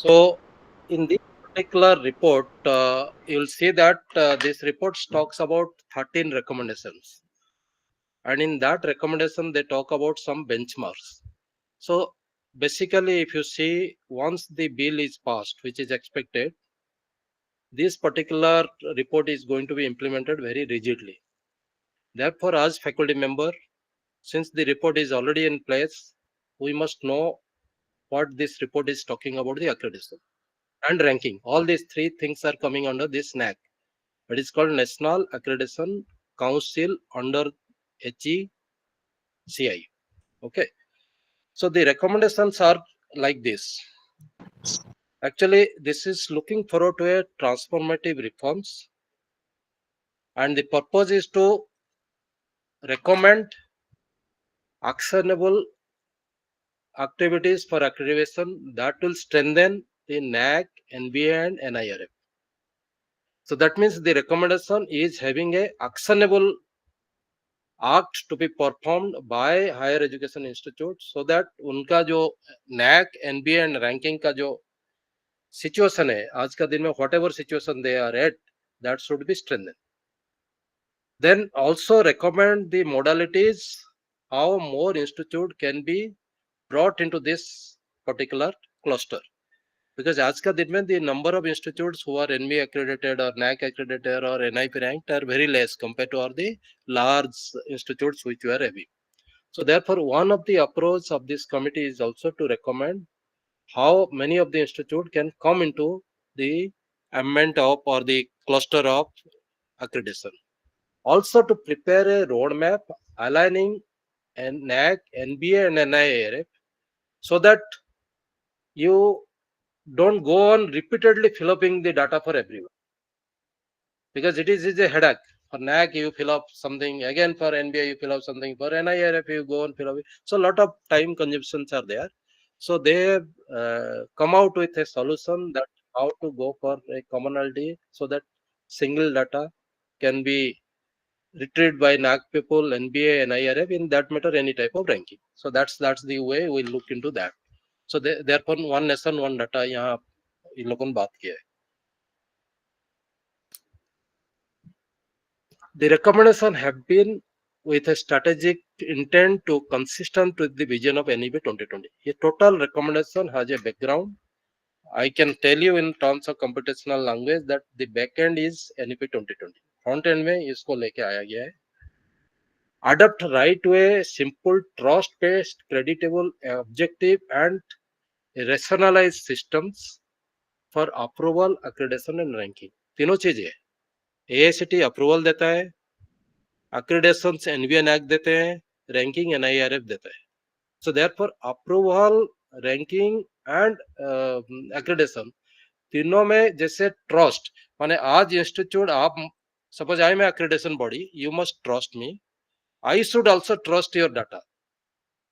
So, in this particular report, you'll see that this report talks about 13 recommendations, and in that recommendation, they talk about some benchmarks. So, basically, if you see, once the bill is passed, which is expected, this particular report is going to be implemented very rigidly. Therefore, as faculty member, since the report is already in place, we must know what this report is talking about the accreditation and ranking. All these three things are coming under this NAC. It is called National Accreditation Council under HECI. Okay. So the recommendations are like this. Actually, this is looking forward to a transformative reforms, and the purpose is to recommend actionable activities for accreditation that will strengthen the NAC, NBA, and NIRF. So that means the recommendation is having a actionable act to be performed by higher education institute so that उनका जो NAC, NBA and ranking का जो situation है आज का दिन में whatever situation they are at, that should be strengthened. Then also recommend the modalities how more institute can be brought into this particular cluster. Because आज का दिन में the number of institutes who are NB accredited or NAC accredited or NIP ranked are very less compared to all the large institutes which were having. So therefore, one of the approach of this committee is also to recommend how many of the institute can come into the amendment of or the cluster of accreditation. Also to prepare a roadmap aligning NAC, NBA and NIRF so that you don't go on repeatedly filling the data for everyone. Because it is a headache. For NAC, you fill up something, again for NBA, you fill up something, for NIRF, you go and fill up. So, a lot of time consumptions are there. So, they have come out with a solution that how to go for a commonality so that single data can be retrieved by NAC people, NBA, NIRF, in that matter, any type of ranking. So, that's the way we look into that. So, therefore, one nation, one data, यहाँ इन लोगों ने बात किया है. The recommendation have been with a strategic intent to consistent with the vision of NEP 2020. A total recommendation has a background. I can tell you in terms of computational language that the backend is NEP 2020. Front end में इसको लेके आया गया है. Adopt right way, simple, trust-based, creditable, objective, and rationalized systems for approval, accreditation, and ranking. तीनों चीजें. AICTE approval देता है, accreditation NVN Act देते हैं, ranking NIRF देता है. So therefore approval, ranking and accreditation तीनों में जैसे trust माने आज institute आप suppose I am an accreditation body, you must trust me, I should also trust your data.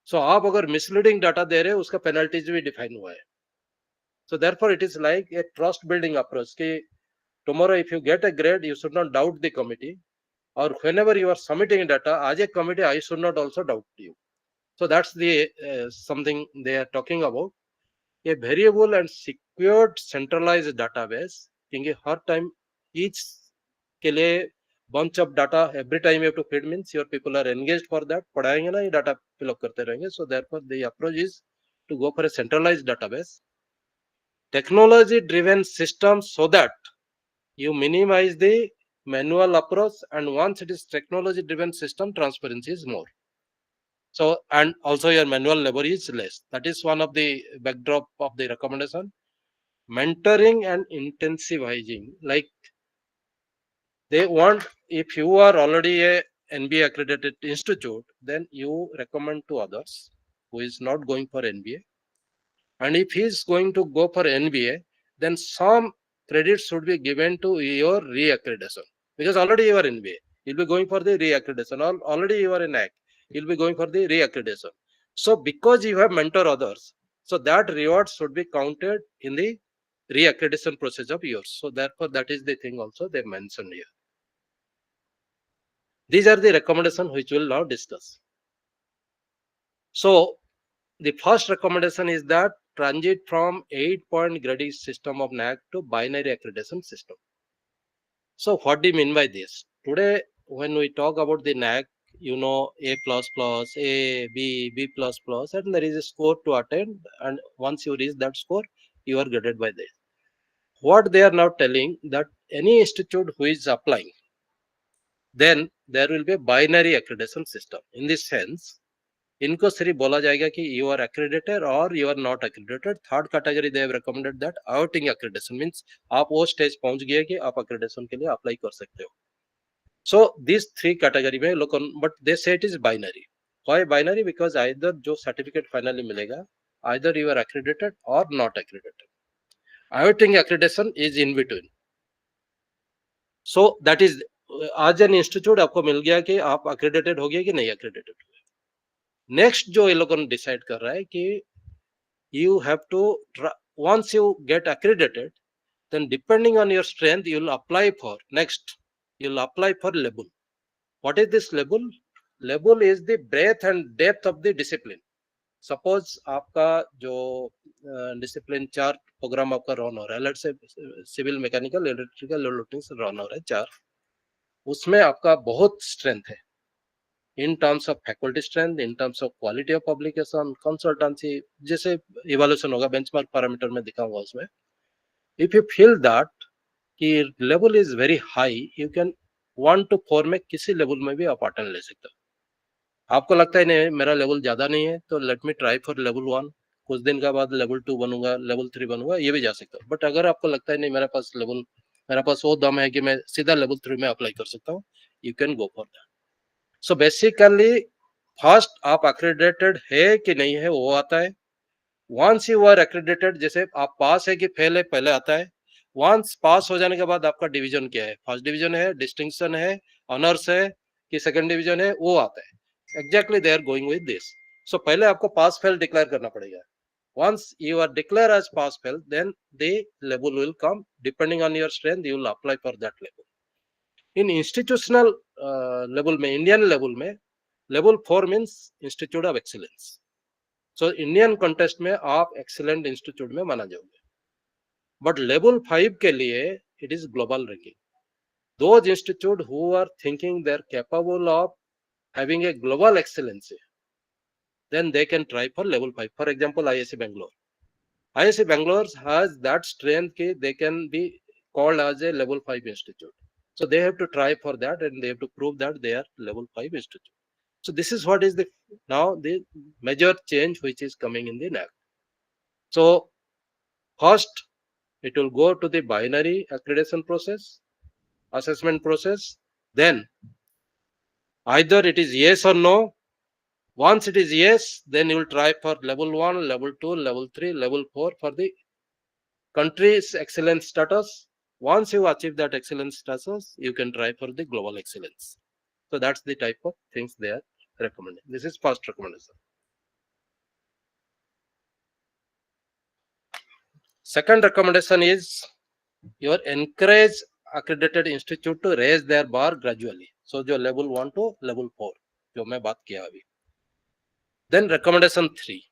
So आप अगर misleading data दे रहे हो उसका penalties भी define हुआ है. So therefore it is like a trust building approach कि tomorrow if you get a grade you should not doubt the committee, or whenever you are submitting data as a committee I should not also doubt you. So that's the something they are talking about, a variable and secured centralized database क्योंकि हर time each के लिए bunch of data every time you have to feed means your people are engaged for that, पढ़ाएंगे ना ये data fill up करते रहेंगे. So therefore the approach is to go for a centralized database, technology driven system so that you minimize the manual approach, and once it is technology driven system transparency is more. So and also your manual labor is less. That is one of the backdrop of the recommendation. Mentoring and intensifying, like they want, if you are already a NBA accredited institute, then you recommend to others who is not going for NBA, and if he is going to go for NBA, then some credit should be given to your re-accreditation, because already you are NBA, you'll be going for the re-accreditation, already you are in NAC, you'll be going for the re-accreditation. So because you have mentor others, so that reward should be counted in the re-accreditation process of yours. So therefore that is the thing also they mentioned here. These are the recommendations which we will now discuss. So the first recommendation is that transit from 8-point grading system of NAAC to binary accreditation system. So what do you mean by this? Today, when we talk about the NAAC, you know, A++, A, B, B++, and there is a score to attain. And once you reach that score, you are graded by this. What they are now telling that any institute who is applying, then there will be a binary accreditation system. In this sense, इनको सिर्फ बोला जाएगा कि you are accredited or you are not accredited. Third category they have recommended that awaiting accreditation means आप वो stage पहुंच गए कि आप accreditation के लिए अप्लाई कर सकते हो. So these three category में लोग, but they say it is binary. Why binary? Because either जो certificate finally मिलेगा, either you are accredited or not accredited. Awaiting accreditation is in between. So that is आज an institute आपको मिल गया कि आप accredited हो गए कि नहीं accredited हो गए. नेक्स्ट जो ये लोगों ने डिसाइड कर रहा है कि you have to, once you get accredited, then depending on your strength you will apply for next, you will apply for label. What is this label? Label is the breadth and depth of the discipline. Suppose आपका जो discipline 4 programme आपका run हो रहा है, let's say civil mechanical electrical electronics run हो रहा है 4, उसमें आपका बहुत स्ट्रेंथ है in terms of faculty strength, in terms of quality of publication, consultancy, जैसे evaluation होगा benchmark parameter में दिखा हुआ उसमें. If you feel that कि level is very high, you can 1 to 4 में किसी level में भी आप अटेंड ले सकते हो. आपको लगता है नहीं मेरा लेवल ज्यादा नहीं है तो let me try for level 1, कुछ दिन का बाद लेवल 2 बनूंगा, लेवल 3 बनूंगा, ये भी जा सकता हूँ. बट अगर आपको लगता है नहीं मेरे पास वो दम है कि मैं सीधा लेवल 3 में अप्लाई कर सकता हूँ, you can go for that. So basically first आप accredited है कि नहीं है वो आता है. वंस यू आर accredited, जैसे आप पास है कि फेल है पहले आता है. वंस पास हो जाने के बाद आपका डिवीजन क्या है, फर्स्ट डिवीजन है, डिस्टिंक्शन है, ऑनर्स है कि सेकंड डिवीजन है, वो आता है. Exactly they are going with this. So पहले आपको पास फेल डिक्लेयर करना पड़ेगा. once you are declared as pass fail, then the level will come. Depending on your strength you will apply for that level. In institutional level में, Indian level में, level 4 means institute of excellence. So Indian contest में आप excellent institute में माना जाओगे. But level 5 के लिए it is global ranking. Those institute who are thinking they are capable of having a global excellency, then they can try for level 5. For example, IISc Bangalore. IISc Bangalore has that strength कि they can be called as a level 5 institute. So they have to try for that and they have to prove that they are level 5 institute. So this is what is the now the major change which is coming in the NAAC. So first it will go to the binary accreditation process, assessment process. Then either it is yes or no. Once it is yes, then you will try for level 1, level 2, level 3, level 4 for the country's excellence status. Once you achieve that excellence status, you can try for the global excellence. So that's the type of things they are recommending. This is first recommendation. Second recommendation is you encourage accredited institute to raise their bar gradually. So जो level 1 to level 4 जो मैं बात किया अभी. Then recommendation 3.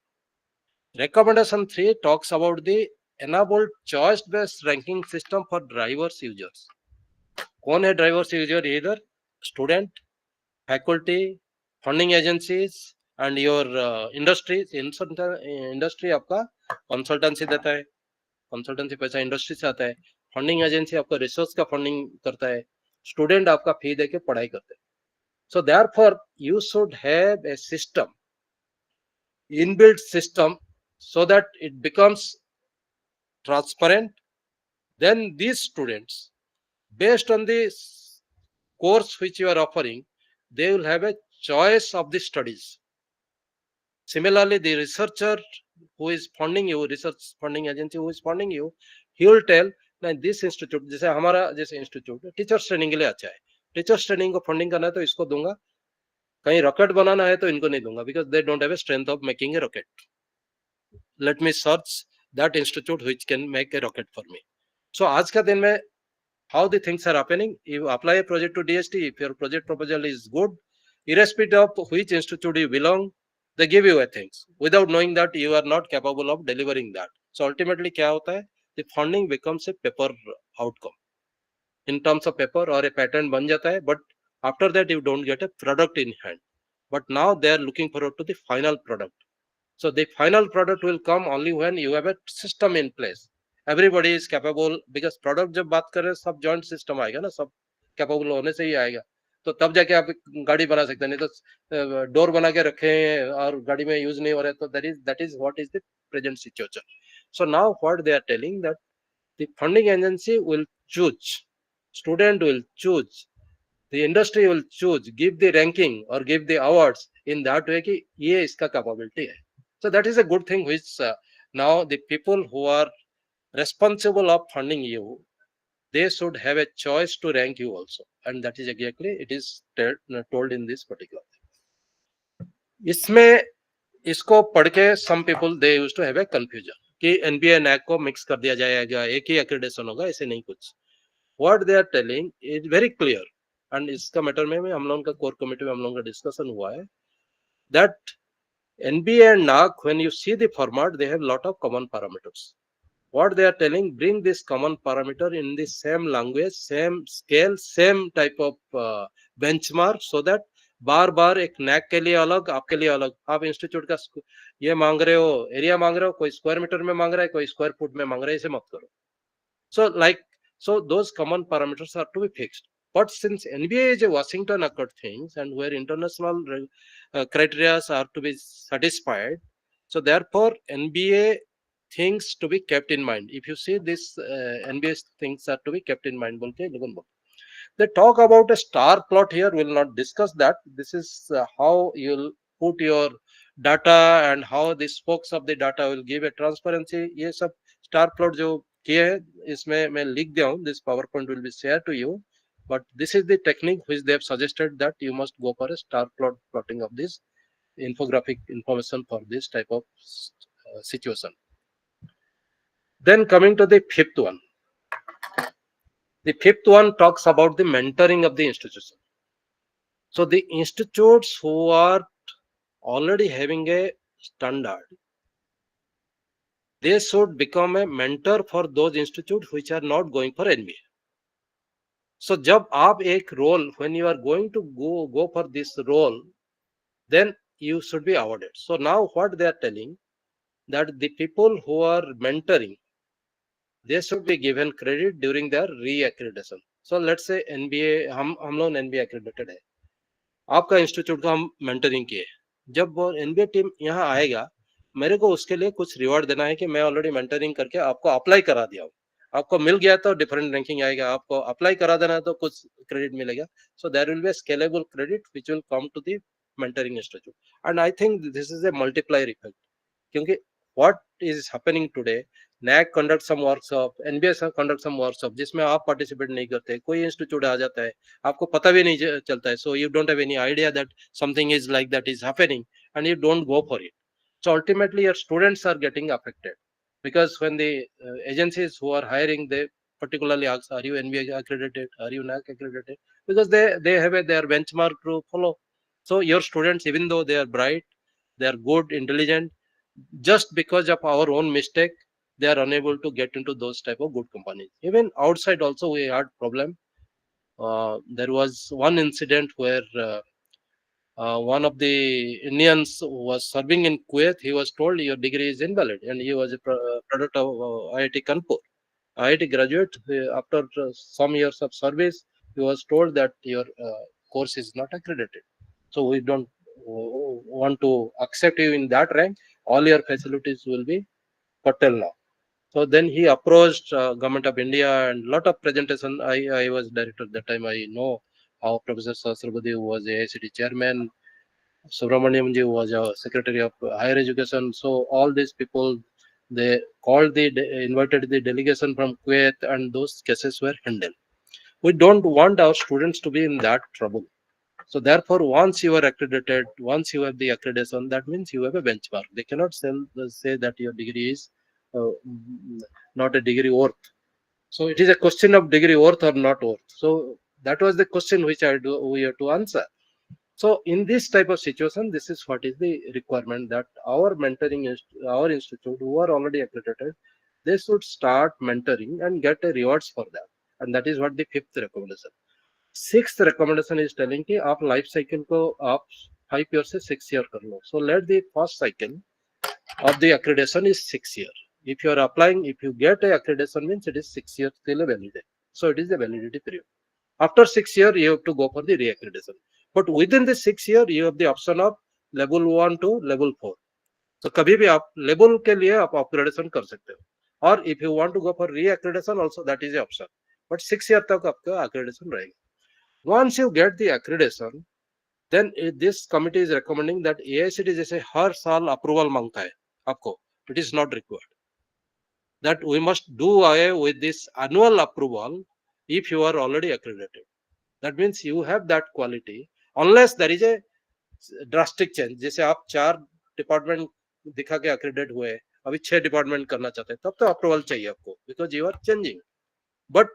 Recommendation 3 talks about the enabled choice-based ranking system for drivers users. कौन है drivers user? Either student, faculty, funding agencies and your industries. Industry आपका consultancy देता है, consultancy पैसा industry से आता है. Funding agency आपका research का funding करता है. Student आपका fee देके पढ़ाई करते हैं. So therefore you should have a system, inbuilt system, so that it becomes transparent. Then these students, based on the course which you are offering, they will have a choice of the studies. Similarly, the researcher who is funding you, research funding agency who is funding you, he will tell that this institute, जैसे हमारा जैसे institute teachers training के लिए अच्छा है, teachers training को funding करना है तो इसको दूंगा, कहीं रॉकेट बनाना है तो इनको नहीं दूंगा, because they don't have a strength of making a rocket. Let me search that institute which can make a rocket for me. So आज का दिन में how the things are happening, you apply a project to DST, if your project proposal is good, irrespective of which institute you belong, They give you a things without knowing that you are not capable of delivering that. So ultimately क्या होता है, the funding becomes a paper outcome in terms of paper, or a patent बन जाता है, but after that you don't get a product in hand. But now they are looking forward to the final product. So the final product will come only when you have a system in place. Everybody is capable, because product जब बात करें सब joint system आएगा ना, सब capable होने से ही आएगा. तो तब जाके आप गाड़ी बना सकते हैं, नहीं तो डोर बना के रखे हैं और गाड़ी में यूज नहीं हो रहा है, तो that is what is the present situation. So now what they are telling, that the funding agency will choose, student will choose, the industry will choose, give the ranking or give the awards in that way कि ये इसका capability है. So that is a good thing, which now the people who are responsible of funding you, they should have a choice to rank you also, and that is exactly it is told in this particular thing. इसमें इसको पढ़ के some people they used to have a confusion कि NBA NAC को mix कर दिया जाएगा, एक ही accreditation होगा, ऐसे नहीं कुछ. What they are telling is very clear, and इसका मैटर में हम लोगों का कोर कमेटी में हम लोगों का डिस्कशन हुआ है, that NBA and NAC, when you see the format, they have lot of common parameters. What they are telling, bring this common parameter in the same language, same scale, same type of benchmark, so that बार बार एक NAAC के लिए अलग, आपके लिए अलग, आप institute का ये मांग रहे हो, एरिया मांग रहे हो, कोई स्क्वायर मीटर में मांग रहा है, कोई स्क्वायर फुट में मांग रहा है, इसे मत करो. So like, so those common parameters are to be fixed. But since NBA is a Washington Accord things, and where international criteria are to be satisfied, so therefore NBA things to be kept in mind. If you see this, NBA things are to be kept in mind. They talk about a star plot here. We'll not discuss that. This is how you'll put your data and how the spokes of the data will give a transparency. ये सब star plot जो किए हैं, इसमें मैं लिख दिया हूँ. This PowerPoint will be shared to you. But this is the technique which they have suggested, that you must go for a star plot plotting of this infographic information for this type of situation. Then coming to the fifth one. The fifth one talks about the mentoring of the institution. So the institutes who are already having a standard, they should become a mentor for those institutes which are not going for NBA. So जब आप एक role, when you are going to go for this role, then you should be awarded. So now what they are telling, that the people who are mentoring, they should be given credit during their re-accreditation. So let's say NBA, हम लोग NBA accredited है, आपका institute का हम mentoring किए, जब वो NBA team यहाँ आएगा, मेरे को उसके लिए कुछ रिवॉर्ड देना है कि मैं ऑलरेडी मेंटरिंग करके आपको अप्लाई करा दिया हूँ, आपको मिल गया तो डिफरेंट रैंकिंग आएगा, आपको अप्लाई करा देना है तो कुछ क्रेडिट मिलेगा. So there will be scalable credit which will come to the mentoring institute, and I think this is a multiplier effect. क्योंकि what is happening today, NAC conduct some workshop, NBA conduct some workshop, जिसमें आप participate नहीं करते, कोई institute आ जाता है, आपको पता भी नहीं चलता है, so you don't have any idea that something is like that is happening, and you don't go for it. So ultimately your students are getting affected, because when the agencies who are hiring, they particularly ask, are you NBA accredited, are you NAC accredited, because they have their benchmark to follow. So your students, even though they are bright, they are good, intelligent, just because of our own mistake, they are unable to get into those type of good companies. Even outside also we had problem. There was one incident where one of the Indians was serving in Kuwait. He was told your degree is invalid, and he was a product of IIT Kanpur. IIT graduate, after some years of service, he was told that your course is not accredited. So we don't want to accept you in that rank. All your facilities will be cut till now. So then he approached Government of India, and lot of presentation. I was director at that time. I know how Professor Sahasrabudhe, who was AICT chairman, Subramaniam ji was a secretary of higher education. So all these people, they called invited the delegation from Kuwait, and those cases were handled. We don't want our students to be in that trouble. So therefore, once you are accredited, once you have the accreditation, that means you have a benchmark. They cannot say that your degree is not a degree worth. So it is a question of degree worth or not worth. So that was the question which we have to answer. So in this type of situation, this is what is the requirement, that our our institute who are already accredited, they should start mentoring and get a rewards for that. And that is what the fifth recommendation. Sixth recommendation is telling कि आप life cycle को आप 5 year से 6 year कर लो. So let the first cycle of the accreditation is 6 year. If you are applying, if you get a accreditation, means it is 6 years till a validity. So it is the validity period. After 6 year, you have to go for the reaccreditation. But within the 6 year, you have the option of level 1 to level 4. So कभी भी आप level के लिए आप upgradation कर सकते हो. और if you want to go for reaccreditation also, that is the option. But 6 year तक आपका accreditation रहेगा. Once you get the accreditation, then this committee is recommending that AICTE जैसे हर साल approval मांगता है आपको, it is not required. That we must do away with this annual approval if you are already accredited. That means you have that quality, unless there is a drastic change. जैसे आप 4 department दिखा के accredited हुए, अभी 6 department करना चाहते हैं, तब तो अप्रूवल चाहिए आपको, because you are changing. But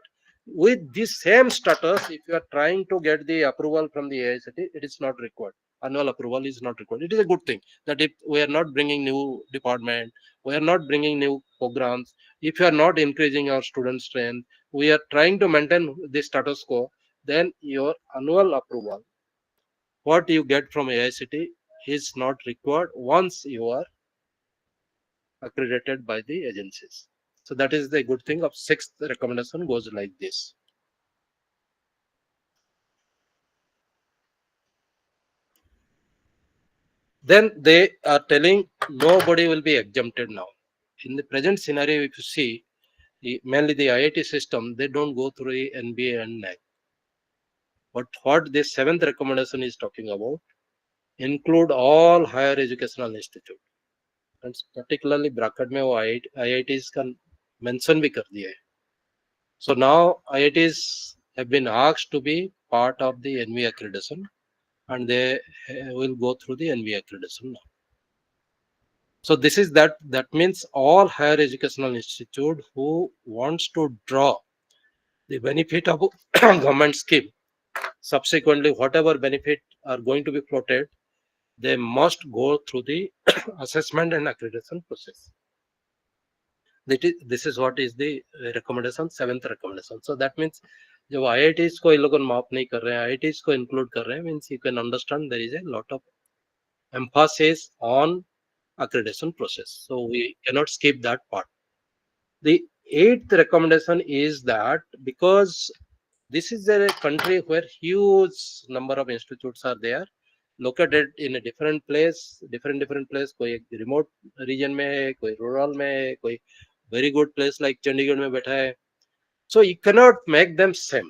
with this same status, if you are trying to get the approval from the AICTE, it is not required. Annual approval is not required. It is a good thing that if we are not bringing new department, we are not bringing new programs, if you are not increasing our student strength, we are trying to maintain the status quo, then your annual approval, what you get from AICTE, is not required once you are accredited by the agencies. So that is the good thing of sixth recommendation goes like this. Then they are telling nobody will be exempted now. In the present scenario, if you see, mainly the IIT system, they don't go through the NBA and NAC. But what this seventh recommendation is talking about, include all higher educational institute. And particularly bracket में वो IITs का mention भी कर दिया है. So now IITs have been asked to be part of the NV accreditation, and they will go through the NV accreditation now. So this is that means all higher educational institute who wants to draw the benefit of government scheme, subsequently whatever benefit are going to be floated, they must go through the assessment and accreditation process. This is what is the recommendation, seventh recommendation. So that means जब IITs को ये लोग माफ नहीं कर रहे हैं, IITs को include कर रहे हैं, means you can understand there is a lot of emphasis on accreditation process. So we cannot skip that part. The eighth recommendation is that because this is a country where huge number of institutes are there, located in a different place, different place. कोई remote region में है, कोई rural में है, कोई very good place like Chandigarh में बैठा है. So you cannot make them same,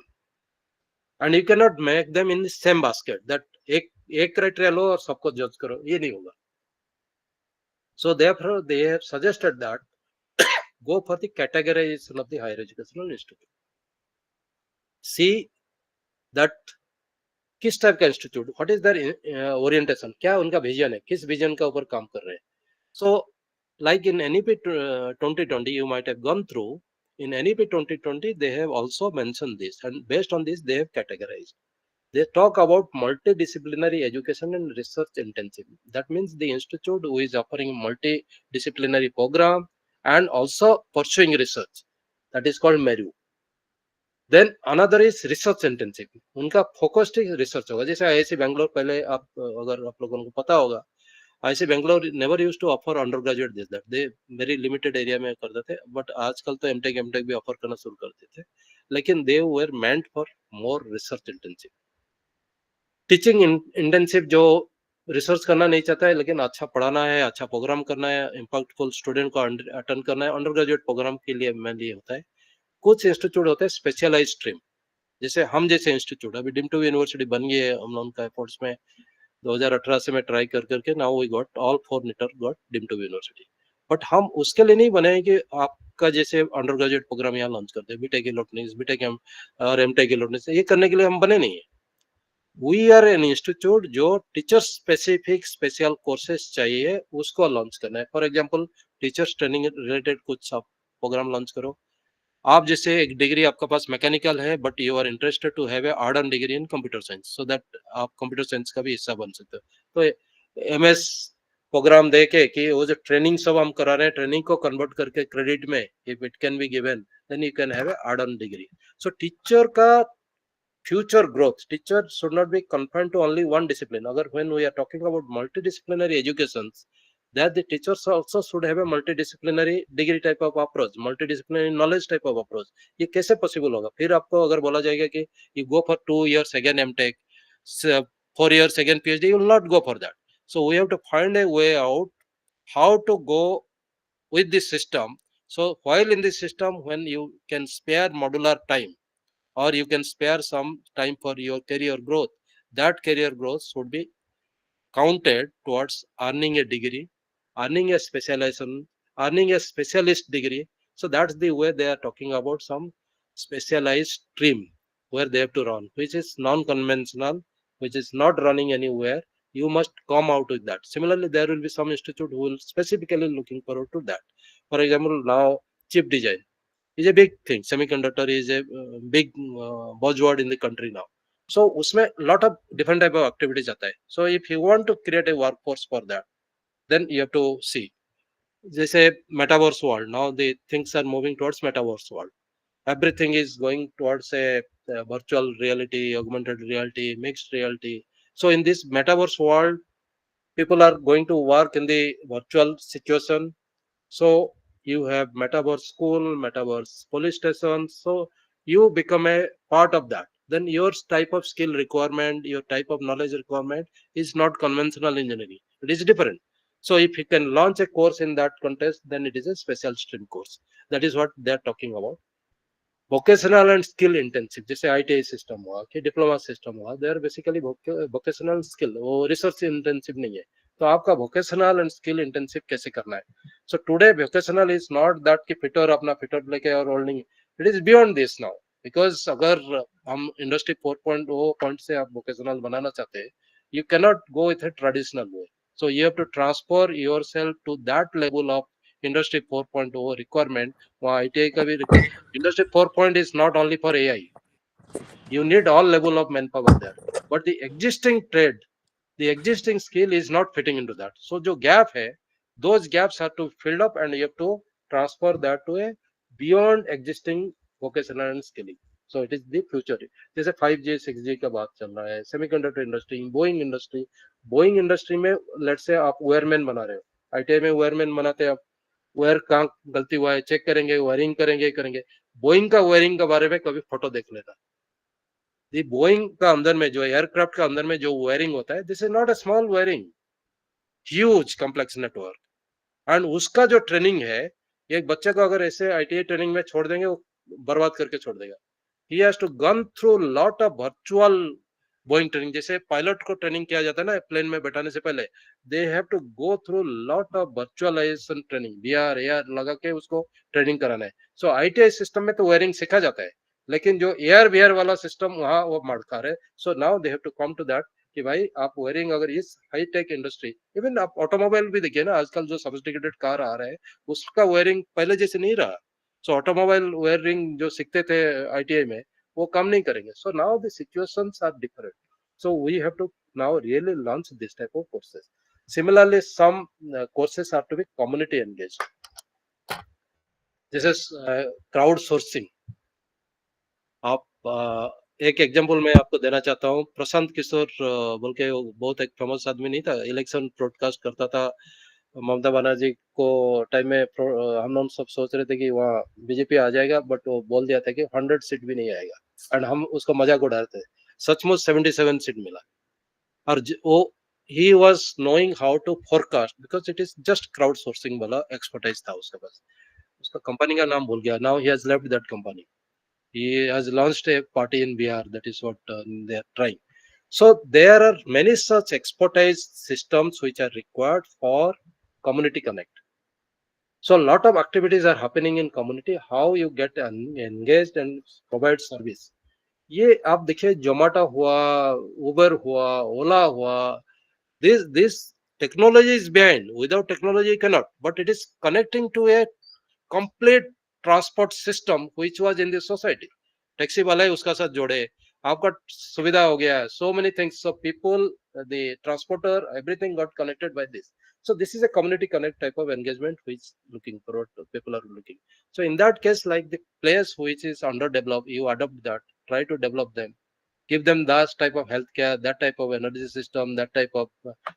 and you cannot make them in the same basket. That एक criteria लो और सबको judge करो, ये नहीं होगा. So therefore they have suggested that go for the categorization of the higher educational institute. See that किस type का institute, what is their orientation, क्या उनका विजन है, किस विजन का ऊपर काम कर रहे हैं. सो like in NEP 2020 you might have gone through, in NEP 2020 they have also mentioned this, and based on this they have categorized. They talk about multidisciplinary education and research intensive. That means the institute who is offering multidisciplinary program and also pursuing research, that is called MERU. Then another is research intensive, उनका focused research होगा. जैसे IIC Bangalore, पहले आप अगर आप लोगों को पता होगा, IISc Bangalore never used to offer undergraduate this that, they very limited area में करते थे. बट आजकल तो एमटेक भी ऑफर करना शुरू कर देते थे, लेकिन they were meant for more research intensive. Teaching intensive जो रिसर्च करना नहीं चाहता है लेकिन अच्छा पढ़ाना है, अच्छा प्रोग्राम करना है, इम्पैक्टफुल स्टूडेंट को अटेंड करना है, अंडर ग्रेजुएट प्रोग्राम के लिए मेनली होता है. कुछ इंस्टीट्यूट होते हैं स्पेशलाइज स्ट्रीम, जैसे हम जैसे इंस्टीट्यूट अभी डिम टू यूनिवर्सिटी बन गई है, हम लोगों का एफर्ट्स में 2018 से मैं ट्राई कर करके now we got all 4 NITTTR got deemed to university. But हम उसके लिए नहीं बने हैं कि आपका जैसे अंडर ग्रेजुएट प्रोग्राम यहाँ लॉन्च करते हैं, बीटेक इलेक्ट्रॉनिक्स, बीटेक और एमटेक इलेक्ट्रॉनिक्स, ये करने के लिए हम बने नहीं है. वी आर एन इंस्टीट्यूट जो टीचर स्पेसिफिक स्पेशल कोर्सेज चाहिए उसको लॉन्च करना है. For example teachers training related कुछ आप प्रोग्राम लॉन्च करो, आप जैसे एक डिग्री आपके पास मैकेनिकल है but you are interested to have a art and degree in computer science, so that आप कंप्यूटर साइंस का भी हिस्सा बन सकते हो। तो एमएस प्रोग्राम दे के कि वो जो ट्रेनिंग सब हम करा रहे हैं, ट्रेनिंग को कन्वर्ट करके क्रेडिट में if it can be given then you can have a art and degree. So teacher का future growth, teacher should not be confined to only one discipline. Agar when we are talking about multidisciplinary educations, that the teachers also should have a multidisciplinary degree type of approach, multidisciplinary knowledge type of approach. ये कैसे possible होगा? फिर आपको अगर बोला जाएगा कि you go for 2 years again MTech, 4 years again PhD, you will not go for that. So we have to find a way out how to go with this system. So while in this system, when you can spare modular time, or you can spare some time for your career growth, that career growth should be counted towards earning a degree, earning a specialization, earning a specialist degree. So that's the way they are talking about some specialized stream where they have to run, which is non-conventional, which is not running anywhere. You must come out with that. Similarly, there will be some institute who will specifically looking forward to that. For example, now chip design is a big thing. Semiconductor is a big buzzword in the country now. So उसमें lot of different type of activities आता है. So if you want to create a workforce for that, then you have to see. जैसे metaverse world, now the things are moving towards metaverse world. Everything is going towards a virtual reality, augmented reality, mixed reality. So in this metaverse world, people are going to work in the virtual situation. So you have metaverse school, metaverse police station, so you become a part of that. Then your type of skill requirement, your type of knowledge requirement is not conventional engineering, it is different. So if you can launch a course in that context, then it is a special stream course. That is what they are talking about. Vocational and skill intensive, जैसे ITI system हुआ कि diploma system हुआ, they are basically vocational skill, वो research intensive नहीं है। तो आपका vocational and skill intensive कैसे करना है? So today vocational is not that कि फिटर अपना फिटर लेके और holding, it is beyond this now. Because अगर हम इंडस्ट्री 4.0 पॉइंट से आप वोकेशनल बनाना चाहते हैं, you cannot go with A traditional way. So you have to transfer yourself to that level of industry 4.0 requirement. वहाँ ITI का भी industry 4.0 is not only for AI. You need all level of manpower there. But the existing trade, the existing skill is not fitting into that. So जो gap है, those gaps have to fill up and you have to transfer that to a beyond existing vocational and skilling. So it is the future. जैसे 5G 6G का बात चल रहा है, semiconductor industry, Boeing industry में let's say आप wireman बना रहे हो, आईटीआई में वायरमैन बनाते हैं आप, वायर कहाँ गलती हुआ है चेक करेंगे, वायरिंग करेंगे। बोइंग का वायरिंग के बारे में कभी फोटो देख लेना। दी बोइंग का अंदर में जो एयरक्राफ्ट का अंदर में जो वायरिंग होता है, this is not a small wiring, huge complex network. And उसका जो ट्रेनिंग है, एक बच्चे को अगर ऐसे आईटीआई ट्रेनिंग में छोड़ देंगे, वो बर्बाद करके छोड़ देगा। He has to gone through lot of virtual Boeing training, जैसे पायलट को ट्रेनिंग किया जाता है ना प्लेन में बैठाने से पहले, they have to go through lot of virtualization training, VR AR लगा के उसको ट्रेनिंग कराना है। सो आईटीआई सिस्टम में तो वायरिंग सिखा जाता है, लेकिन जो एआर वीआर वाला सिस्टम वहां वो मारकार है। So now they have to come to that कि भाई आप वायरिंग अगर इस हाई टेक इंडस्ट्री, इवन आप ऑटोमोबाइल भी देखिए ना, आजकल जो सोफिस्टिकेटेड कार आ रहा है उसका वायरिंग पहले जैसे नहीं रहा। सो ऑटोमोबाइल वायरिंग जो सीखते थे आईटीआई में, वो काम नहीं करेंगे। So now the situations are different, so we have to now really launch this type of courses. Similarly, some courses are to be community engaged. This is crowd sourcing. आप एक एग्जांपल मैं आपको देना चाहता हूँ। प्रशांत किशोर बोल के बहुत एक फेमस आदमी नहीं था, इलेक्शन ब्रॉडकास्ट करता था ममता बनर्जी को टाइम में। हम लोग सब सोच रहे थे कि वहाँ बीजेपी आ जाएगा, बट वो बोल दिया था कि 100 सीट भी नहीं आएगा, एंड हम उसको मजाक उड़ा रहे थे। सचमुच 77 सीट मिला। और वो he was knowing how to forecast, because it is just crowd sourcing वाला एक्सपर्टाइज था उसके पास। उसका कंपनी का नाम भूल गया, now he has left that company. He has launched a party in Bihar. That is what they are trying. So there are many such expertise systems which are required for community connect. So a lot of activities are happening in community. How you get engaged and provide service. ये आप देखिए, जोमेटो हुआ, उबर हुआ, ओला हुआ, this technology is behind. Without technology you cannot, but it is connecting to a complete transport system which was in the society. Taxi वाला ही उसका साथ जोड़े, आपका सुविधा हो गया है, so many things. So people, the transporter, everything got connected by this. So this is a community connect type of engagement which looking forward to, people are looking. So in that case, like the place which is underdeveloped, you adopt that, try to develop them, give them that type of healthcare, that type of energy system, that type of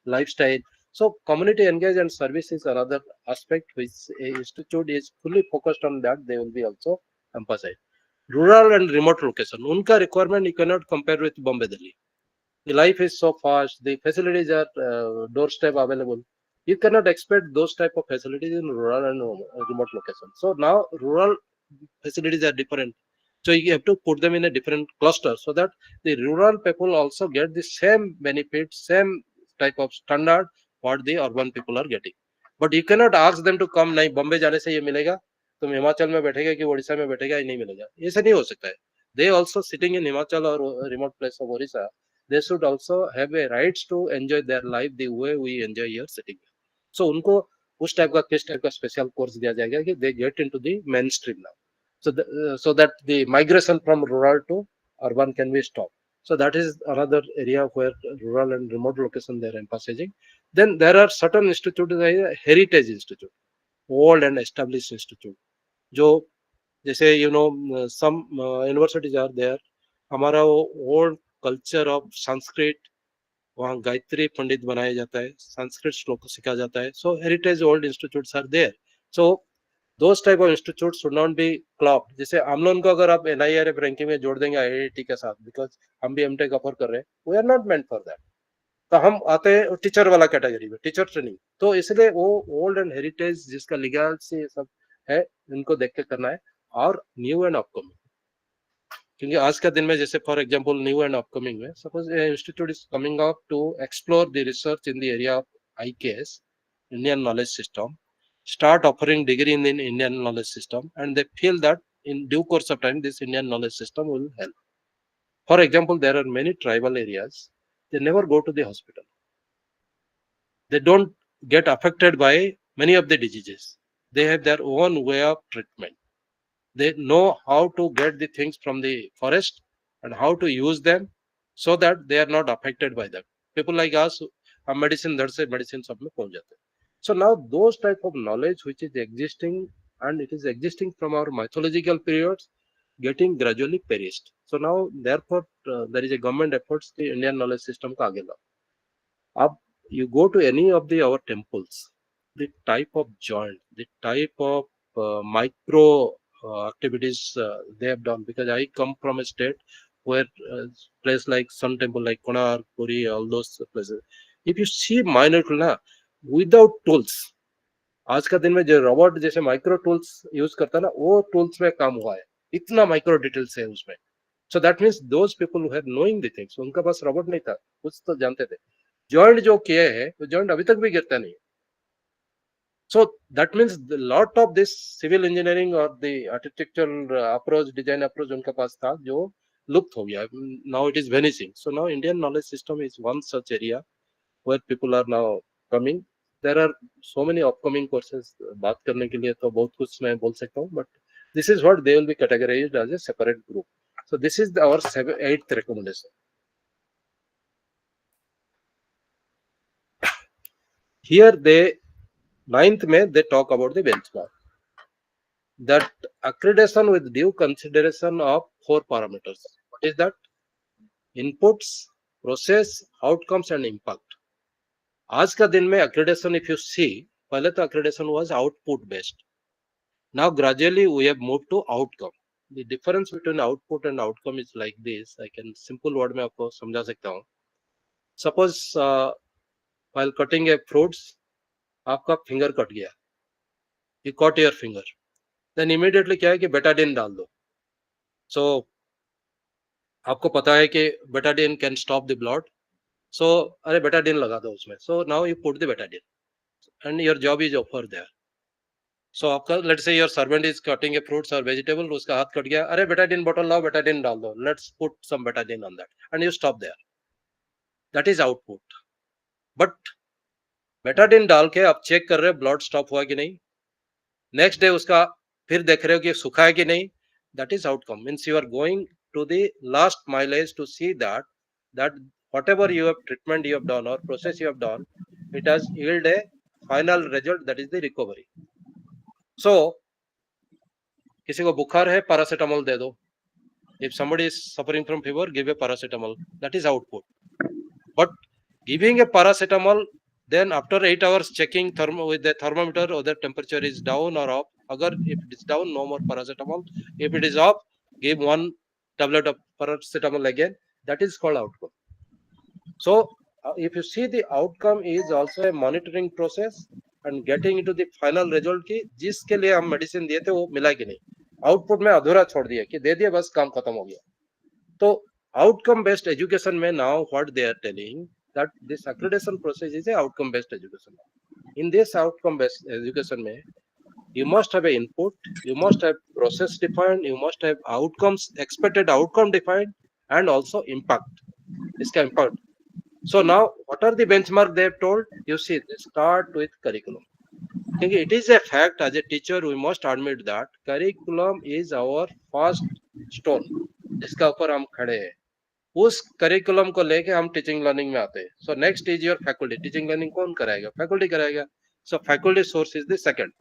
lifestyle. So community engage and service is another aspect which a institute is fully focused on, that they will be also emphasized. Rural and remote location, unka requirement you cannot compare with Bombay, Delhi. The life is so fast, the facilities are doorstep available. You cannot expect those type of facilities in rural and remote locations. So now rural facilities are different. So you have to put them in a different cluster so that the rural people also get the same benefits, same type of standard what the urban people are getting. But you cannot ask them to come, नहीं बॉम्बे जाने से ये मिलेगा, तुम हिमाचल में बैठेगा कि उड़ीसा में बैठेगा, ये नहीं मिलेगा, ऐसा नहीं हो सकता है. They also sitting in Himachal or remote place of Orissa, they should also have a rights to enjoy their life the way we enjoy here sitting. So उनको उस टाइप का किस टाइप का स्पेशल कोर्स दिया जाएगा कि they get into the mainstream now. So that the migration from rural to urban can be stopped. So that is another area where rural and remote location they are emphasizing. Then there are certain institutes like heritage institute, old and established institute. जो जैसे some universities are there. हमारा वो old culture of Sanskrit, वहाँ गायत्री पंडित बनाया जाता है, संस्कृत श्लोक सिखाया जाता है. So heritage old institutes are there. So those type of institutes should not be clubbed. जैसे हम लोगों को अगर आप NIRF रैंकिंग में जोड़ देंगे IIT के साथ, बिकॉज हम भी एमटेक ऑफर कर रहे हैं, we are not meant for that. तो हम आते हैं टीचर वाला कैटेगरी में, टीचर ट्रेनिंग. तो इसलिए वो ओल्ड एंड हेरिटेज जिसका लीगल से सब है, इनको देख के करना है. और न्यू एंड अपकमिंग, क्योंकि आज का दिन में जैसे for example new and upcoming में suppose institute is coming up to explore the research in the area of IKS, Indian knowledge system, start offering degree in the Indian knowledge system, and they feel that in due course of time this Indian knowledge system will help. For example, there are many tribal areas, they never go to the hospital, they don't get affected by many of the diseases, they have their own way of treatment. They know how to get the things from the forest and how to use them so that they are not affected by them. People like us, हम medicine धड़ से medicine सब में पहुंच जाते हैं. So now those type of knowledge which is existing, and it is existing from our mythological periods, getting gradually perished. So now therefore there is a government efforts the Indian knowledge system का आगे लाओ. अब you go to any of the our temples, the type of joint, the type of micro activities they have done, because I come from a state where place like Sun Temple, like Konark, Puri, all those places. If you see minor ना, without tools, आज का दिन में जो robot जैसे micro tools use करता है ना, वो टूल्स में काम हुआ है, इतना माइक्रो डिटेल्स है उसमें. So that means those people who have knowing the things, उनका पास रोबोट नहीं था, कुछ तो जानते थे. जॉइंट जो किए है तो जॉइंट अभी तक भी गिरता नहीं. So that means the lot of this civil engineering or the architectural approach, design approach उनका पास था जो लुप्त हो गया. Now it is vanishing. So now Indian knowledge system is one such area where people are now coming. There are so many upcoming courses. बात करने के लिए तो बहुत कुछ मैं बोल सकता हूँ, but this is what they will be categorized as a separate group. So this is our 8th recommendation. Here they 9th में they talk about the benchmark. That accreditation with due consideration of 4 parameters. What is that? Inputs, process, outcomes and impact. आज का दिन में accreditation, if you see, पहले तो accreditation was output based. Now gradually we have moved to outcome. The difference between output and outcome is like this. I can simple word में आपको समझा सकता हूँ. Suppose while cutting a fruits, आपका finger cut गया. You cut your finger. Then immediately क्या है कि betadine डाल दो. So आपको पता है कि betadine can stop the blood, so अरे बेटाडीन लगा दो उसमें. So now you put the betadine and your job is over there. So आपका let's say your servant is cutting a fruits और वेजिटेबल, उसका हाथ कट गया, अरे बेटाडीन बोतल लाओ, बेटाडीन डाल दो, let's put some Betadine on that and you stop there. That is output. But Betadine डाल के आप चेक कर रहे हैं ब्लड स्टॉप हुआ कि नहीं. नेक्स्ट डे उसका फिर देख रहे हो कि सूखा है कि नहीं, that is outcome. Means you are going to the last mileage to see that whatever you have treatment you have done or process you have done, it has yield a final result, that is the recovery. So किसी को बुखार है, paracetamol दे दो. If somebody is suffering from fever, give a paracetamol. That is output. But giving a paracetamol, then after 8 hours checking with the thermometer whether temperature is down or up. Agar if it is down, no more paracetamol. If it is up, give one tablet of paracetamol again. That is called outcome. So if you see, the outcome is also a monitoring process and getting into the final result कि जिसके लिए हम medicine दिए थे वो मिला कि नहीं. आउटपुट में अधूरा छोड़ दिया कि दे दिया बस काम खत्म हो गया. तो outcome based education में now what they are telling that this accreditation process is a outcome based education. In this outcome based education में you must have a input, you must have process defined, you must have outcomes, expected outcome defined, and also impact. इसका impact. So now what are the benchmark they have told? You see, they start with curriculum. It is a fact, as a teacher we must admit that curriculum is our first stone जिसका ऊपर हम खड़े हैं. उस curriculum को लेके हम teaching learning में आते हैं. So next is your faculty. Teaching learning कौन कराएगा? फैकल्टी कराएगा. So faculty source is the second.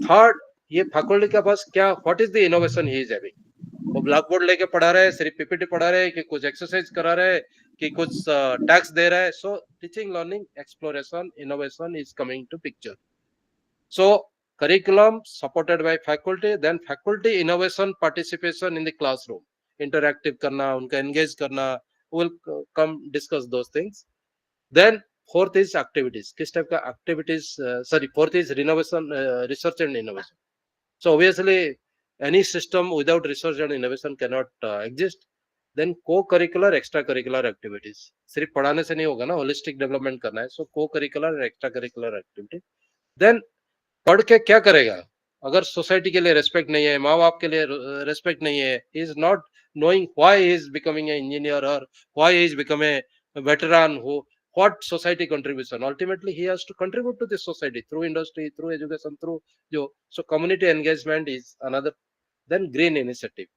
Third, ये फैकल्टी के पास क्या, what is the innovation he is having? वो ब्लैक बोर्ड लेके पढ़ा रहे हैं, सिर्फ पीपीटी पढ़ा रहे हैं, कि कुछ एक्सरसाइज करा रहे हैं, कि कुछ टैक्स दे रहा है. So teaching learning exploration innovation is coming to picture. So curriculum supported by faculty, then faculty innovation participation in the classroom, interactive करना, उनका engage करना, we'll come discuss those things. Then fourth is activities. किस type का activities? Fourth is renovation, research and innovation. So obviously any system without research and innovation cannot exist. Then co-curricular extracurricular activities. सिर्फ पढ़ाने से नहीं होगा ना, holistic development करना है. So co-curricular and extracurricular activity. Then पढ़ के क्या करेगा? अगर सोसाइटी के लिए रेस्पेक्ट नहीं है, माँ बाप के लिए रेस्पेक्ट नहीं है, he is not knowing why he is becoming an engineer or why he is become a veteran, who what society contribution. Ultimately he has to contribute to the society through industry, through education, through so community engagement is another. Then green initiative,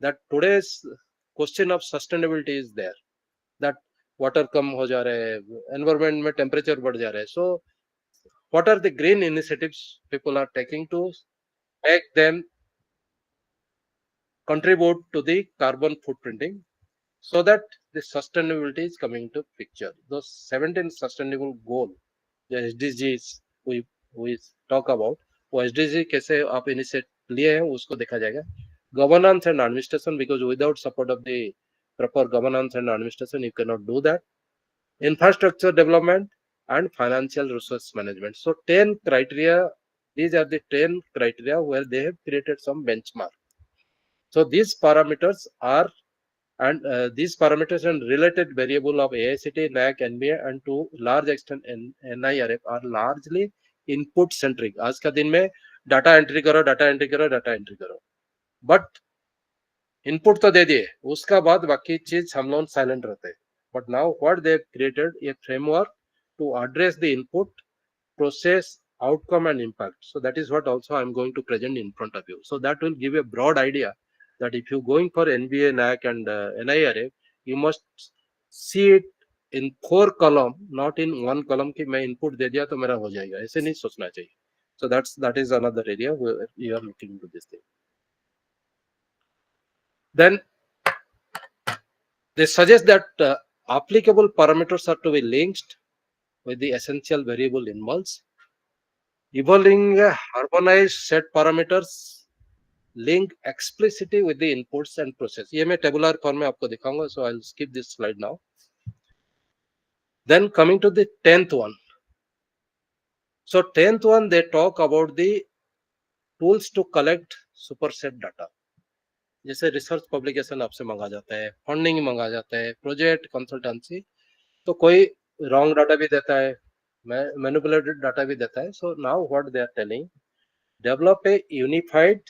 that today's question of sustainability is there, that water कम हो जा रहे हैं, environment में temperature बढ़ जा रहे हैं. So what are the green initiatives people are taking to make them contribute to the carbon footprinting, so that the sustainability is coming to picture. Those 17 sustainable goal, the SDGs we talk about, वो SDG कैसे आप initiate लिए हैं उसको देखा जाएगा. Governance and administration, because without support of the proper governance and administration you cannot do that. Infrastructure development and financial resource management. So 10 criteria, these are the 10 criteria where they have created some benchmark. So these parameters are, and these parameters and related variable of AICTE, NAAC, NBA and to large extent NIRF are largely input centric. आज का दिन में data entry करो, data entry करो, data entry करो, but input तो दे दिए, उसका बाद बाकी चीज हम लोग साइलेंट रहते हैं. But now what they have created a framework to address the input, process, outcome and impact. So that is what also I'm going to present in front of you. So that will give a broad idea that if you're going for NBA, NAAC and NIRF, you must see it in 4 column, not in 1 column कि मैं input दे दिया तो मेरा हो जाएगा, ऐसे नहीं सोचना चाहिए. So that is another area where you are looking into this thing. Then they suggest that applicable parameters are to be linked with the essential variable involves. Evolving harmonized set parameters link explicitly with the inputs and process. ये मैं tabular form में आपको दिखाऊंगा, so I'll skip this slide now. Then coming to the 10th one. So 10th one, they talk about the tools to collect superset data. जैसे research publication आपसे मांगा जाता है, फंडिंग मांगा जाता है, प्रोजेक्ट कंसल्टेंसी, तो कोई रॉन्ग डाटा भी देता है, मैनिपुलेटेड डाटा भी देता है. So now what they are telling, develop a unified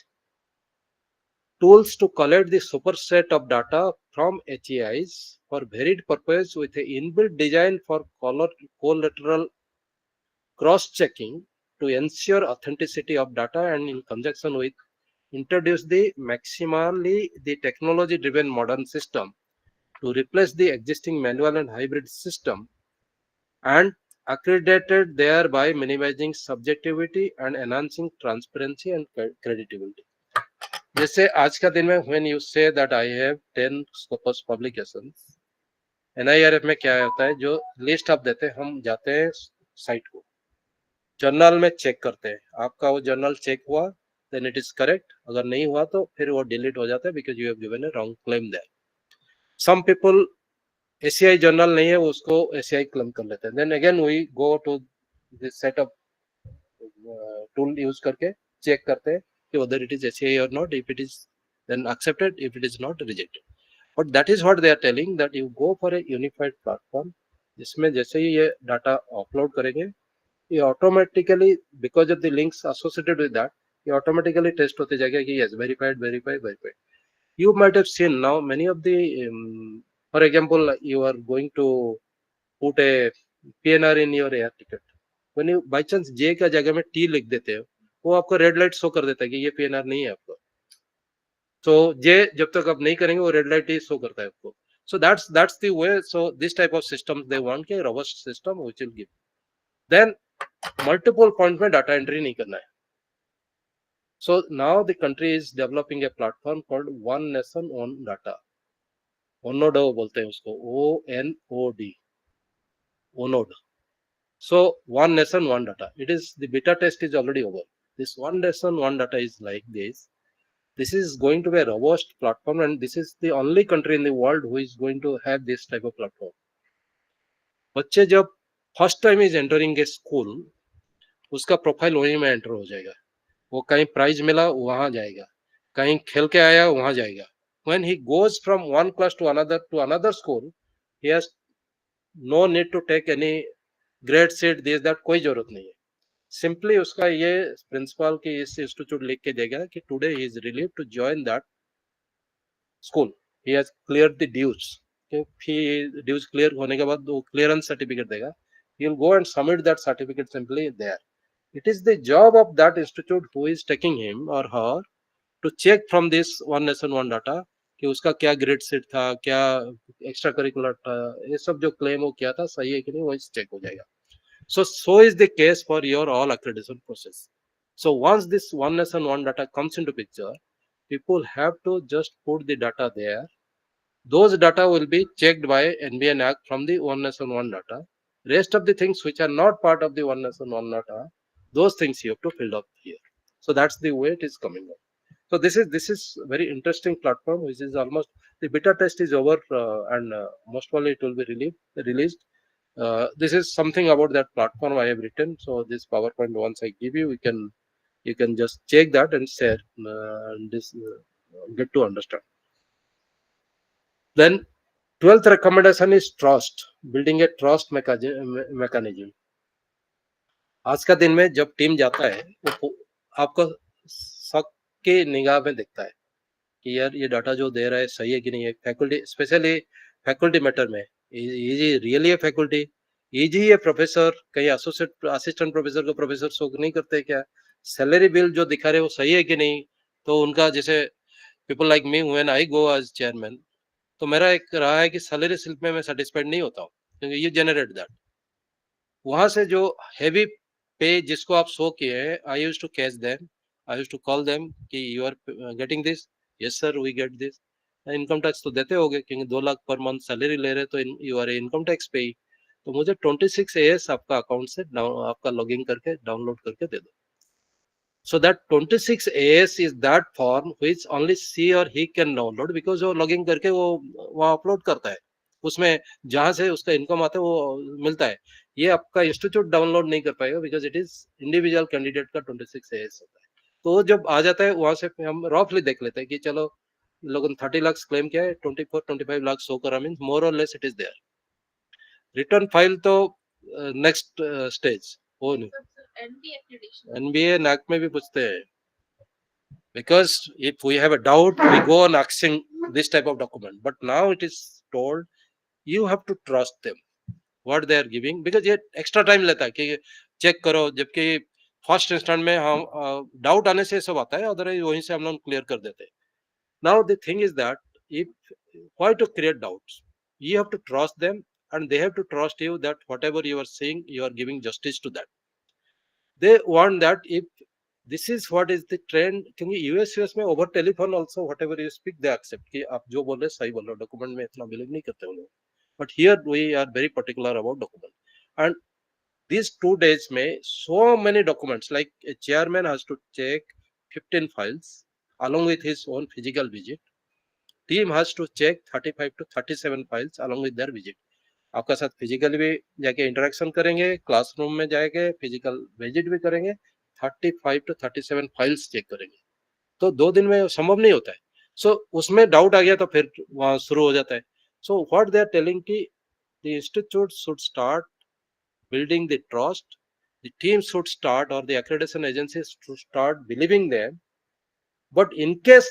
tools to collect the superset of data from HEIs for varied purpose with a inbuilt design for collateral cross-checking to ensure authenticity of data, and in conjunction with introduce the maximally the technology driven modern system to replace the existing manual and hybrid system, and accredited thereby minimizing subjectivity and enhancing transparency and credibility. जैसे आज का दिन में when you say that I have 10 Scopus publications, NIRF में क्या होता है, जो लिस्ट आप देते हैं, हम जाते हैं साइट को, जर्नल में चेक करते हैं, आपका वो जर्नल चेक हुआ देन इट इज करेक्ट, अगर नहीं हुआ तो फिर वो डिलीट हो जाता है because you have given a wrong claim there. Some people ACI journal नहीं है, उसको एसीआई क्लेम कर लेते हैं, then again we go to this setup tool use करके चेक करते हैं कि whether it is ACI or not, if it is then accepted, if it is not rejected. But that is what they are telling, that you go for a unified platform जिसमें जैसे ही ये data upload करेंगे, ये automatically because of the links associated with that, ये automatically test होते जाएगा कि yes verified verified verified. You might have seen now many of the for example, you are going to put a PNR in your air ticket. When you by chance J का जगह में T लिख देते हो, वो आपको red light show कर देता है कि ये PNR नहीं है आपको. So J जब तक आप नहीं करेंगे वो रेड लाइट ही शो करता है आपको. So that's the way. So this type of systems they want कि robust system which will give. Then multiple point में data entry नहीं करना है. So now the country is developing a platform called One Nation One Data. ONOD बोलते हैं उसको, ONOD, ONOD. So One Nation One Data. It is the beta test is already over. This One Nation One Data is like this. This is going to be a robust platform, and this is the only country in the world who is going to have this type of platform. बच्चे जब first time is entering A school, उसका profile वहीं में enter हो जाएगा. वो कहीं prize मिला वहां जाएगा, कहीं खेल के आया वहां जाएगा. When he goes from one class to another school, he has no need to take any grade sheet, this that, कोई जरूरत नहीं है. सिंपली उसका ये प्रिंसिपल की इस इंस्टीट्यूट लिख के देगा कि today he is relieve to join that school, he has clear the dues. Dues clear होने के बाद वो क्लियरेंस सर्टिफिकेट देगा. he will go and submit that certificate simply there. It is the job of that institute who is taking him or her to check from this One Nation One Data कि उसका क्या grade set था, क्या extra curricular था, ये सब जो claim वो किया था सही है कि नहीं, वो चेक हो जाएगा. So is the case for your all accreditation process. So once this One Nation One Data comes into picture, people have to just put the data there. Those data will be checked by NBA NAC from the One Nation One Data. Rest of the things which are not part of the One Nation One Data, those things you have to fill up here. So that's the way it is coming up. So this is very interesting platform, which is almost the beta test is over, and most probably it will be released. This is something about that platform I have written. So this PowerPoint, once I give you, you can just check that and share this get to understand. Then 12th recommendation is trust, building a trust mechanism. आज का दिन में जब team जाता है, वो आपको सबके निगाह में देखता है कि यार ये डाटा जो दे रहा है सही है कि नहीं है. फैकल्टी, स्पेशली फैकल्टी मैटर में, is really a faculty, is he A professor, कहीं एसोसिएट असिस्टेंट प्रोफेसर को प्रोफेसर शो नहीं करते क्या, सैलरी बिल जो दिखा रहे वो सही है कि नहीं. तो उनका जैसे people like me when I go as chairman, तो मेरा एक रहा है कि सैलरी स्लिप में मैं सेटिस्फाइड नहीं होता हूँ, क्योंकि ये जनरेट दैट. वहां से जो हैवी पे जिसको आप शो किए हैं, I used to catch them, I used to call them कि you are getting this, yes sir we get this. Income tax तो देते होगे क्योंकि 2 लाख पर मंथ सैलरी ले रहे, तो यू आर इनकम टैक्स पे. तो मुझे 26 AS आपका अकाउंट से आपका लॉगिन करके डाउनलोड करके दे दो. So that 26 AS is that form which only she or he can download, because वो लॉगिन करके वो वहाँ अपलोड करता है, उसमें जहां से उसका इनकम आता है वो मिलता है. ये आपका इंस्टीट्यूट डाउनलोड नहीं कर पाएगा because it is individual candidate का 26 AS होता है. तो जब आ जाता है वहां से हम रफली देख लेते हैं कि चलो लोगों ने 30 लाख क्लेम किया है, 24-25 लाख शो करा, मीन्स मोर और less it is there. Return file तो नेक्स्ट स्टेज वो नहीं. एनबीए नैक में भी पूछते हैं, because if we have a doubt we go on asking this type of document, but now it is told you have to trust them what they are giving, because ये extra time लेता है कि check करो, जबकि first instant में हम doubt आने से सब आता है, अदरवाइज वहीं से हम लोग क्लियर कर देते हैं. Now the thing is that if why to create doubts, you have to trust them and they have to trust you that whatever you are saying you are giving justice to that. They want that if this is what is the trend, क्योंकि US में over telephone also whatever you speak they accept कि आप जो बोल रहे सही बोल रहे हो, डॉक्यूमेंट में इतना बिलीव नहीं करते उन लोग. But here we are very particular about document. And these 2 days में so many documents, like a chairman has to check 15 files along with his own physical visit. Team has to check 35 to 37 files along with their visit. आपका साथ physically भी जाके interaction करेंगे, classroom में जाके physical visit भी करेंगे, 35 to 37 files check करेंगे. तो 2 दिन में संभव नहीं होता है. सो उसमें डाउट आ गया तो फिर वहां शुरू हो जाता है. So what they are telling कि the institute should start building the trust, the team should start or the accreditation agencies to start believing them. But in case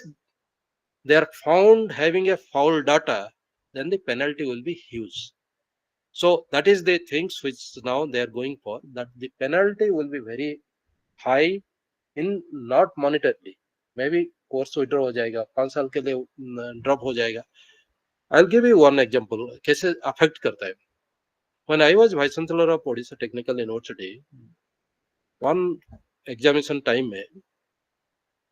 they are found having a foul data, then the penalty will be huge. So that is the things which now they are going for, that the penalty will be very high in not monetarily. Maybe course withdraw हो जाएगा, 5 साल के लिए drop हो जाएगा. I'll give you one example कैसे affect करता है. When I was vice chancellor of Odisha Technical University, one examination time में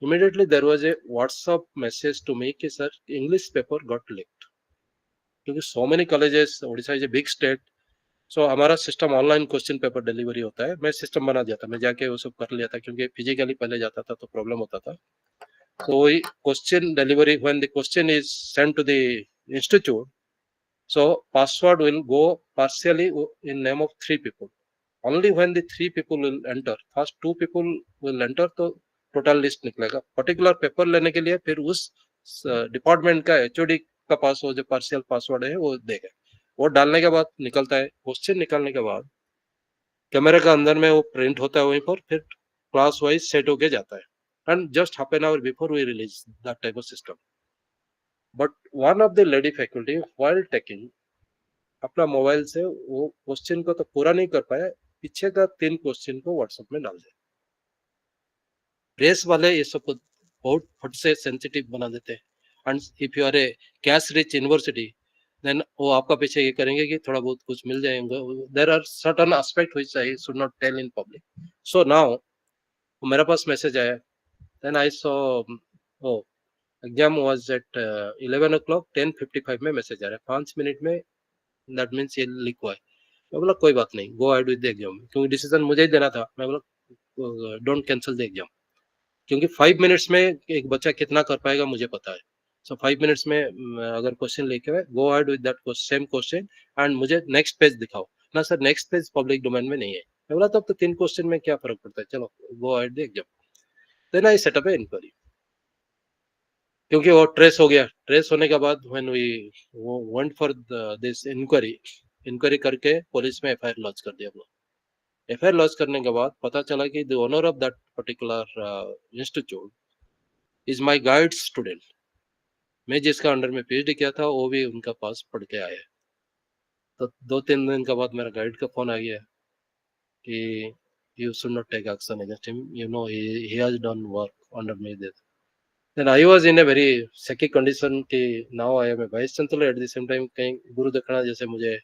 immediately there was a WhatsApp message to me कि sir English paper got leaked. क्योंकि so many colleges, Odisha is a big state, so हमारा system online question paper delivery होता है. मैं system बना दिया था, मैं जाके वो सब कर लिया था, क्योंकि फिजिकली पहले जाता था तो प्रॉब्लम होता था. तो वही question delivery, when the question is send to the institute, so password will go partially in name of 3 people. Only when the 3 people will enter, first 2 people will enter, तो total list निकलेगा. Particular paper लेने के लिए फिर उस department का HOD का पास वो जो पार्शियल पासवर्ड है वो देगा. वो डालने के बाद निकलता है. क्वेश्चन निकालने के बाद कैमरे का अंदर में वो प्रिंट होता है वहीं पर, फिर क्लास वाइज सेट होके जाता है. And just half an hour before we release that type of system. But one of the lady faculty while taking अपना मोबाइल से वो क्वेश्चन को तो पूरा नहीं कर पाया, पीछे का 3 क्वेश्चन को व्हाट्सएप में डाल दिया. प्रेस वाले ये सब बहुत फट से सेंसिटिव बना देते हैं. And if you are a cash rich university, then वो आपका पीछे ये करेंगे कि थोड़ा बहुत कुछ मिल जाएगा. There are certain aspect which I should not tell in public. So now मेरे पास मैसेज आया, then I saw oh exam was at 11 o'clock, 10:55 में मैसेज आ रहा है, 5 मिनट में. दैट मीन्स ये लीक हुआ है. मैं बोला कोई बात नहीं, go ahead with the exam, क्योंकि डिसीजन मुझे ही देना था. मैं बोला डोंट कैंसिल द एग्जाम, क्योंकि 5 मिनट्स में एक बच्चा कितना कर पाएगा मुझे पता है. सो 5 मिनट्स में अगर क्वेश्चन लेके आए, go ahead with that same question and मुझे नेक्स्ट पेज दिखाओ ना. Sir next page public domain में नहीं है. मैं बोला तब तो 3 क्वेश्चन में क्या फर्क पड़ता है, चलो go ahead the exam. Then I set up a inquiry, क्योंकि वो ट्रेस हो गया. ट्रेस होने के बाद when we went for this inquiry करके पुलिस में एफआईआर लॉन्च कर दिया. एफआईआर लॉन्च करने के बाद पता चला कि the owner of that particular institute is my guide student. मैं जिसका अंडर में पीएचडी किया था वो भी उनका पास पढ़ के आया. तो 2-3 दिन के बाद मेरा गाइड का फोन आ गया कि you should not take action against him, you know he has done work under me. Then I was in a very shaky condition कि now I am a vice chancellor, at the same time कहीं गुरु दक्षिणा जैसे मुझे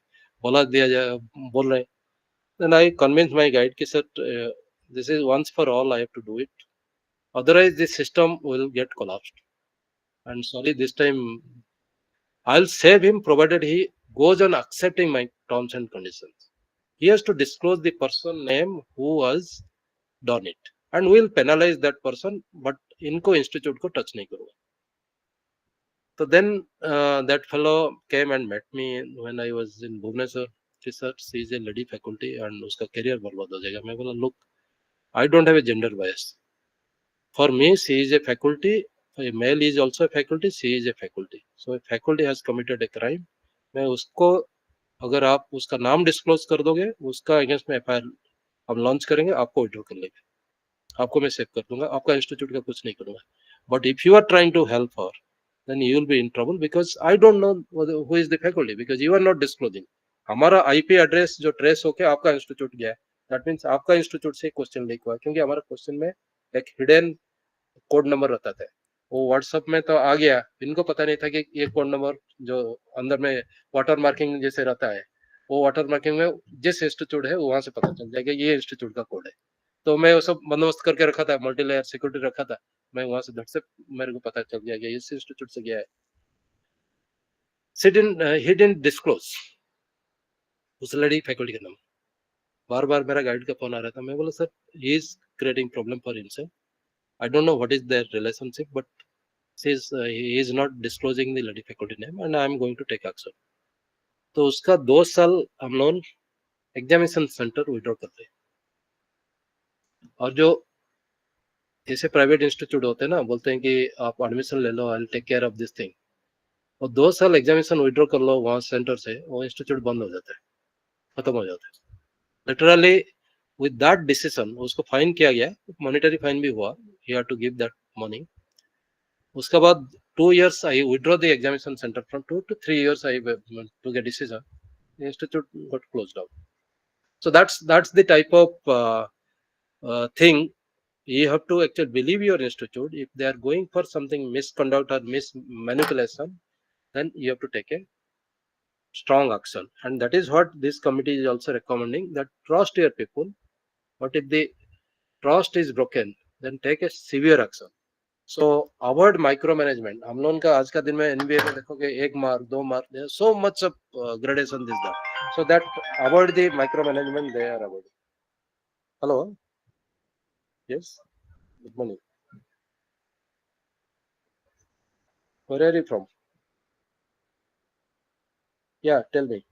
बोला दिया जाए बोल रहे. Then I convince my guide कि sir this is once for all, I have to do it, otherwise this system will get collapsed. And sorry, this time I'll save him provided he goes on accepting my terms and conditions. He has to disclose the person name who has done it, and we'll penalize that person, but इनको institute को touch नहीं करूँगा. So then that fellow came and met me when I was in Bhubaneswar. He said she is a lady faculty and उसका career बर्बाद हो जाएगा. मैं बोला look, I don't have a gender bias. For me, she is a faculty. A male is also a faculty. She is a faculty. So a faculty has committed a crime. मैं उसको, अगर आप उसका नाम डिस्क्लोज कर दोगे, उसका against में एफआईआर हम लॉन्च करेंगे, आपको विड्रॉ कर लेंगे, आपको मैं सेव कर दूंगा, आपका इंस्टीट्यूट का कुछ नहीं करूंगा. But if you are trying to help her, then you will be in trouble, because I don't know who is the faculty, because you are not disclosing. हमारा आईपी एड्रेस जो trace होके आपका institute गया है, that means आपका institute से question leak हुआ, क्योंकि हमारा क्वेश्चन में एक हिडन कोड नंबर रहता था, वो व्हाट्सएप में तो आ गया, इनको पता नहीं था कि ये कोड नंबर जो अंदर में वाटर मार्किंग जैसे रहता है, वो वाटर मार्किंग में जिस इंस्टीट्यूट है वहां से पता चल जाएगा ये इंस्टीट्यूट का कोड है। तो मैं वो सब बंदोबस्त करके रखा था, मल्टी लेयर सिक्योरिटी रखा था, मैं वहां से झट से मेरे को पता चल गया कि इस इंस्टीट्यूट से गया है। ही डिडंट डिस्क्लोज उस लड़ी फैकल्टी का नाम। बार बार मेरा गाइड का फोन आ रहा था, मैं बोला sir he is creating problem for himself, I don't know what is their relationship, but says he is not disclosing the lady faculty name and I am going to take action. तो उसका 2 साल हम लोग examination centre withdraw करते हैं। और जो ऐसे प्राइवेट इंस्टीट्यूट होते हैं ना, बोलते हैं कि आप एडमिशन ले लो, I will take care of this thing, और 2 साल एग्जामिनेशन विड्रॉ कर लो वहां सेंटर से, वो इंस्टीट्यूट बंद हो जाता है, खत्म हो जाता है लिटरली। विद दैट डिसीजन उसको फाइन किया गया, मॉनिटरी फाइन भी हुआ, he had to give that money. उसके बाद 2 years I withdraw the examination center, from 2 to 3 years I took a decision, the institute got closed down. So that's the type of thing you have to actually believe your institute. If they are going for something misconduct or manipulation, then you have to take a strong action, and that is what this committee is also recommending, that trust your people, but if the trust is broken, then take a severe action. So avoid micro management. हम लोगों का आज का दिन में NBA में देखोगे 1 mark 2 mark, so much of gradation this that, so that avoid the micro management they are avoid. Hello, yes, good morning, where are you from? Ya tell me.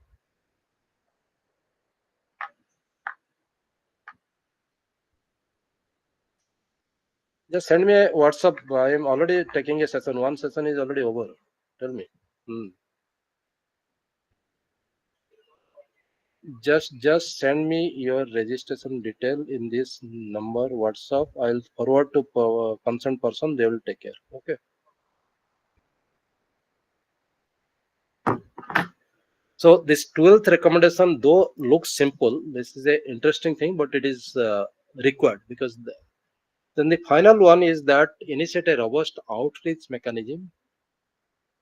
Just send me a WhatsApp. I am already taking a session. One session is already over. Tell me. Just send me your registration detail in this number WhatsApp. I'll forward to concerned person. They will take care. Okay. So this 12th recommendation, though looks simple, this is a interesting thing, but it is required, because then the final one is that initiate a robust outreach mechanism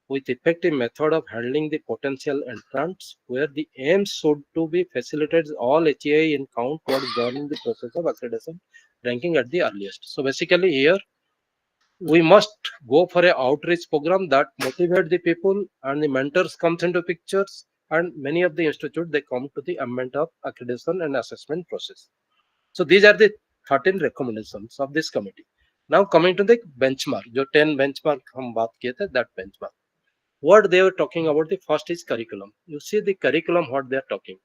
with effective method of handling the potential entrants, where the aim should to be facilitate all HEI in count towards joining the process of accreditation ranking at the earliest. So basically here we must go for a outreach program that motivate the people, and the mentors comes into pictures, and many of the institute they come to the amendment of accreditation and assessment process. So these are the 13 recommendations of this committee. Now coming to the benchmark, जो 10 benchmark हम बात किए थे, that benchmark, what they were talking about, the first is curriculum. You see the curriculum, what they are talking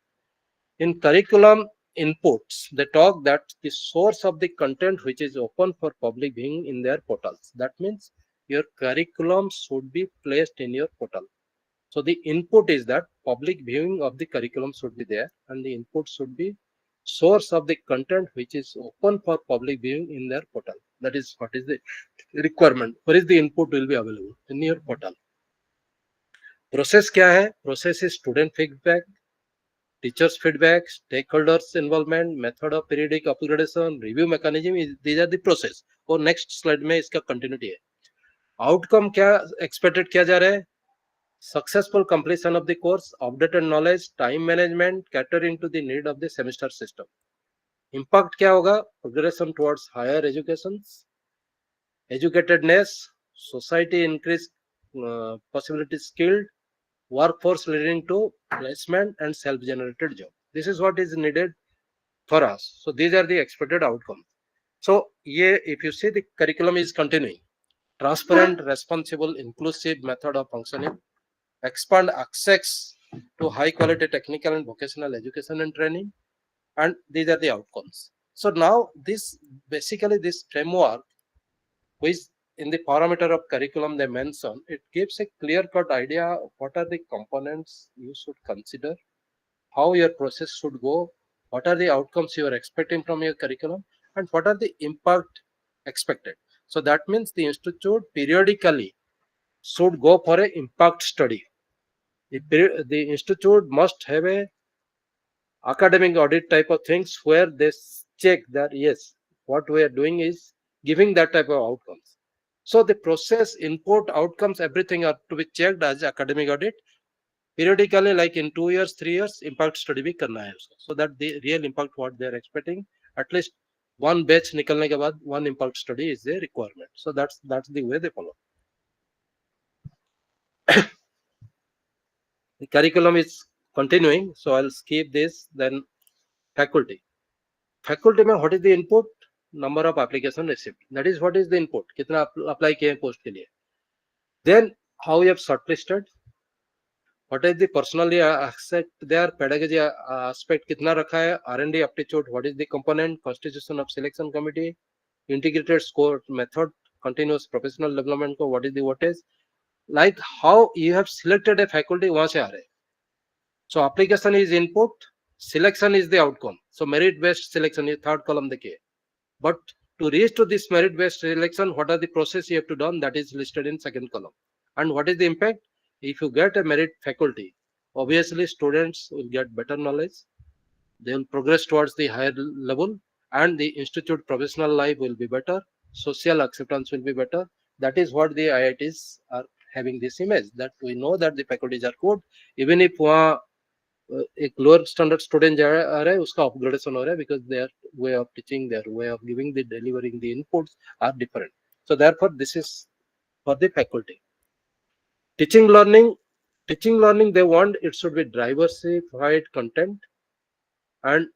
in curriculum inputs, they talk that the source of the content which is open for public viewing in their portals. That means your curriculum should be placed in your portal. So the input is that public viewing of the curriculum should be there, and the input should be source of the content which is open for public viewing in their portal. That is what is the requirement. Where is the input will be available in your portal. Process क्या है? Process is student feedback, teachers feedback, stakeholders involvement, method of periodic upgradation, review mechanism. These are the process. और next slide में इसका continuity है. Outcome क्या expected किया जा रहा है? Successful completion of the course, updated knowledge, time management, catering to the need of the semester system. Impact क्या होगा? Progression towards higher education, educatedness, society increase possibility skilled, workforce leading to placement and self-generated job. This is what is needed for us. So these are the expected outcomes. So yeah, if you see the curriculum is continuing, transparent, responsible, inclusive method of functioning, expand access to high quality technical and vocational education and training, and these are the outcomes. So now this basically this framework, which in the parameter of curriculum they mention, it gives a clear cut idea of what are the components you should consider, how your process should go, what are the outcomes you are expecting from your curriculum, and what are the impact expected. So that means the institute periodically should go for a impact study. The institute must have a academic audit type of things where they check that yes, what we are doing is giving that type of outcomes. So the process, input, outcomes, everything are to be checked as academic audit. Periodically, like in 2 years, 3 years, impact study भी करना है उसका. So that the real impact what they are expecting, at least one batch निकलने के बाद one impact study is the requirement. So that's the way they follow. The curriculum is continuing, so I'll skip this. Then faculty. Faculty में what is the input? Number of application received. That is what is the input. कितना apply किए post के लिए. Then how you have shortlisted. What is the personally aspect there? Pedagogy aspect कितना रखा है? R&D aptitude. What is the component? Constitution of selection committee. Integrated score method. Continuous professional development को what is the what is? Like how you have selected a faculty वहाँ से आ रहे. So application is input. Selection is the outcome. So merit based selection is third column देखिए. But to reach to this merit based selection, what are the process you have to done? That is listed in second column. And what is the impact? If you get a merit faculty, obviously students will get better knowledge. They will progress towards the higher level, and the institute professional life will be better. Social acceptance will be better. That is what the IITs are having this image, that we know that the faculties are good. Even if एक lower standard student जा रहा है उसका upgradation हो रहा है because their way of teaching, their way of giving the delivering the inputs are different. So therefore this is for the faculty. Teaching learning they want it should be diversified content and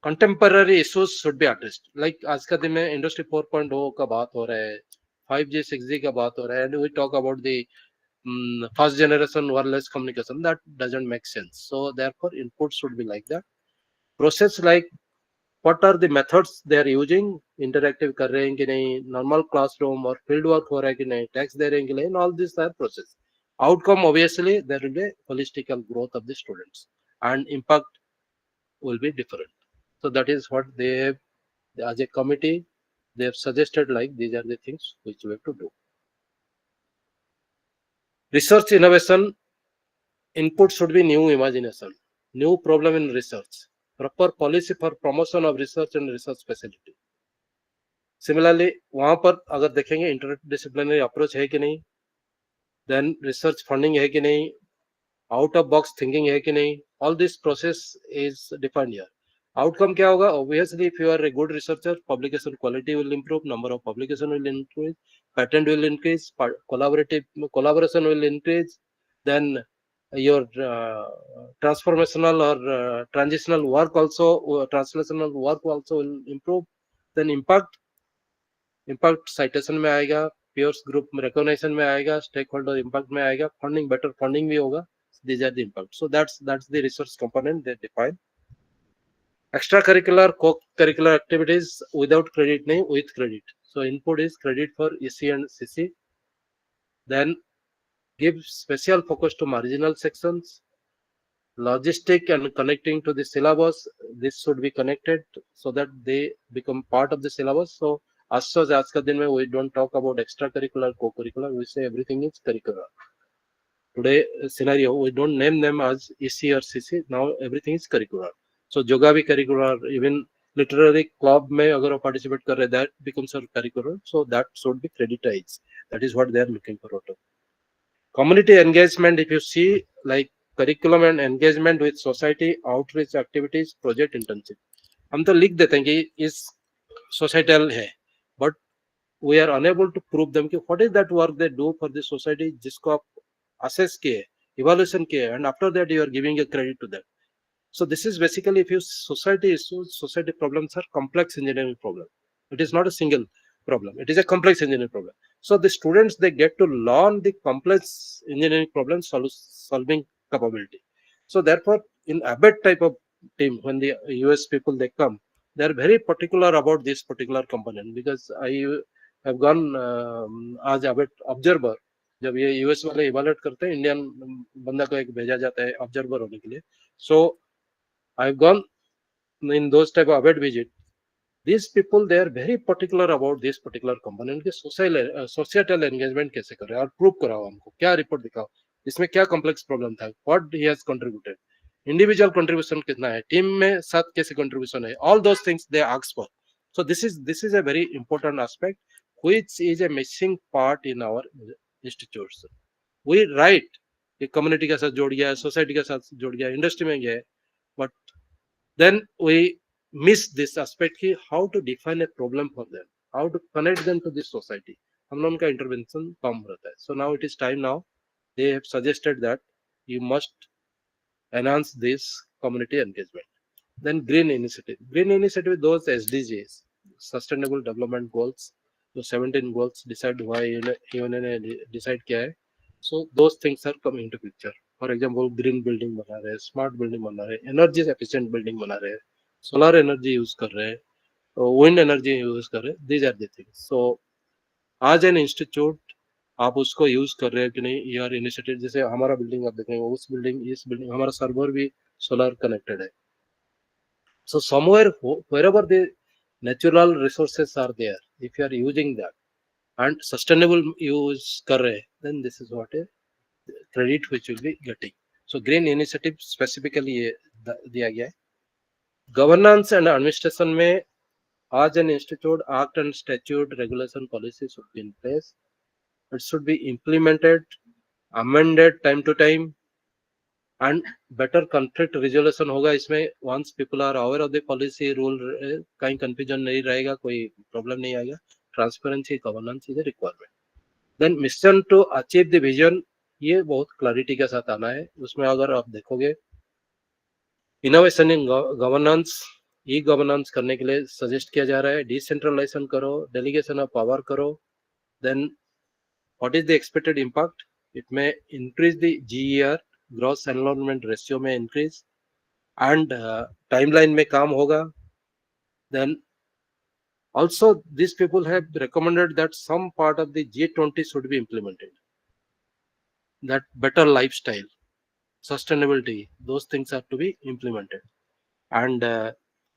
contemporary issues should be addressed. Like आज का दिन में industry 4.0 का बात हो रहा है, 5G 6G का बात हो रहा है, and we talk about the first generation wireless communication. That doesn't make sense. So therefore input should be like that. Process like what are the methods they are using, interactive कर रहे हैं कि नहीं, normal classroom और field work हो रहा है कि नहीं, text दे रहे हैं कि नहीं, and all these are process. Outcome obviously there will be holistical growth of the students and impact will be different. So that is what they have as a committee they have suggested, like these are the things which we have to do. Research innovation input should be new imagination, new problem in research, proper policy for promotion of research and research facility. Similarly, वहां पर अगर देखेंगे interdisciplinary approach है कि नहीं, then research funding है कि नहीं, out of box thinking है कि नहीं, all this process is defined here. Outcome क्या होगा? Obviously, if you are a good researcher, publication quality will improve, number of publication will increase, patent will increase, collaboration will increase, then your transformational or transitional work also, translational work also will improve. Then impact citation में आएगा, peers group recognition में आएगा, stakeholder impact में आएगा, funding better funding भी होगा. These are the impact. So that's the research component they define. Extracurricular co-curricular activities without credit नहीं, with credit. So input is credit for EC and CC. Then give special focus to marginal sections. Logistic and connecting to the syllabus, this should be connected so that they become part of the syllabus. So as such आज का दिन में we don't talk about extracurricular co-curricular, we say everything is curricular. Today scenario we don't name them as EC or CC, now everything is curricular. So yoga भी curricular, even literary club में अगर आप participate कर रहे, that becomes a curricular, so that should be creditized. That is what they are looking for. Community engagement, if you see, like curriculum and engagement with society, outreach activities, project internship. हम तो लिख देते हैं कि इस societal है, but we are unable to prove them कि what is that work they do for the society जिसको आप assess किए, evaluation किए, and after that you are giving a credit to them. So this is basically, if you society issues, society problems are complex engineering problem. It is not a single problem. It is a complex engineering problem. So the students, they get to learn the complex engineering problem solving capability. So therefore, in ABET type of team, when the US people they come, they are very particular about this particular component, because I have gone as ABET observer. जब ये US वाले evaluate करते हैं, Indian बंदा को एक भेजा जाता है ऑब्जर्वर होने के लिए. So I've gone in those type of ABET visit. These people, they are very particular about this particular component के societal engagement कैसे करें, और प्रूव कराओ हमको, क्या रिपोर्ट दिखाओ, इसमें क्या complex problem था, what he has contributed. individual contribution कितना है, टीम में साथ कैसे contribution है, all those things they ask for. So this is a very important aspect which is a missing part in our institutes. We write कि community के साथ जोड़ गया, society के साथ जोड़ गया, industry में गया, but then we miss this aspect कि how to define a problem for them, how to connect them to this society. हम लोगों का intervention कम रहता है. So now it is time now. They have suggested that you must enhance this community engagement. Then green initiative. Green initiative, those SDGs, Sustainable Development Goals, the 17 goals decide why UN decide क्या है. So those things are coming into picture. For example, green building बना रहे हैं, smart building बना रहे हैं, energy efficient building बना रहे हैं, solar energy use कर रहे हैं, wind energy use कर रहे हैं. These are the things. So आज an institute आप उसको यूज कर रहे हैं कि नहीं, यार इनिशिएटिव, जैसे हमारा बिल्डिंग आप देखेंगे, उस बिल्डिंग इस बिल्डिंग हमारा सर्वर भी सोलर कनेक्टेड है. So somewhere wherever the natural resources are there, if you are using that and sustainable use कर रहे हैं, then this is what a credit which will be getting. So green initiative specifically ये दिया गया है. Governance and administration में आज an institute act and statute regulation policy should be in place. It should be implemented, amended time to time, and better conflict resolution होगा इसमें. once people are aware of the policy rule, कहीं confusion नहीं रहेगा, कोई problem नहीं आएगा. transparency governance is a requirement. then mission to achieve the vision, ये बहुत clarity के साथ आना है. उसमें अगर आप देखोगे innovation in governance, e governance करने के लिए सजेस्ट किया जा रहा है, डिसेंट्रलाइजेशन करो, डेलीगेशन ऑफ पावर करो. Then what is the expected impact? It में increase the GER, gross enrolment ratio में इंक्रीज, एंड टाइमलाइन में काम होगा. Then also these people have recommended that some part of the G20 should be implemented, that better lifestyle, sustainability, those things have to be implemented. And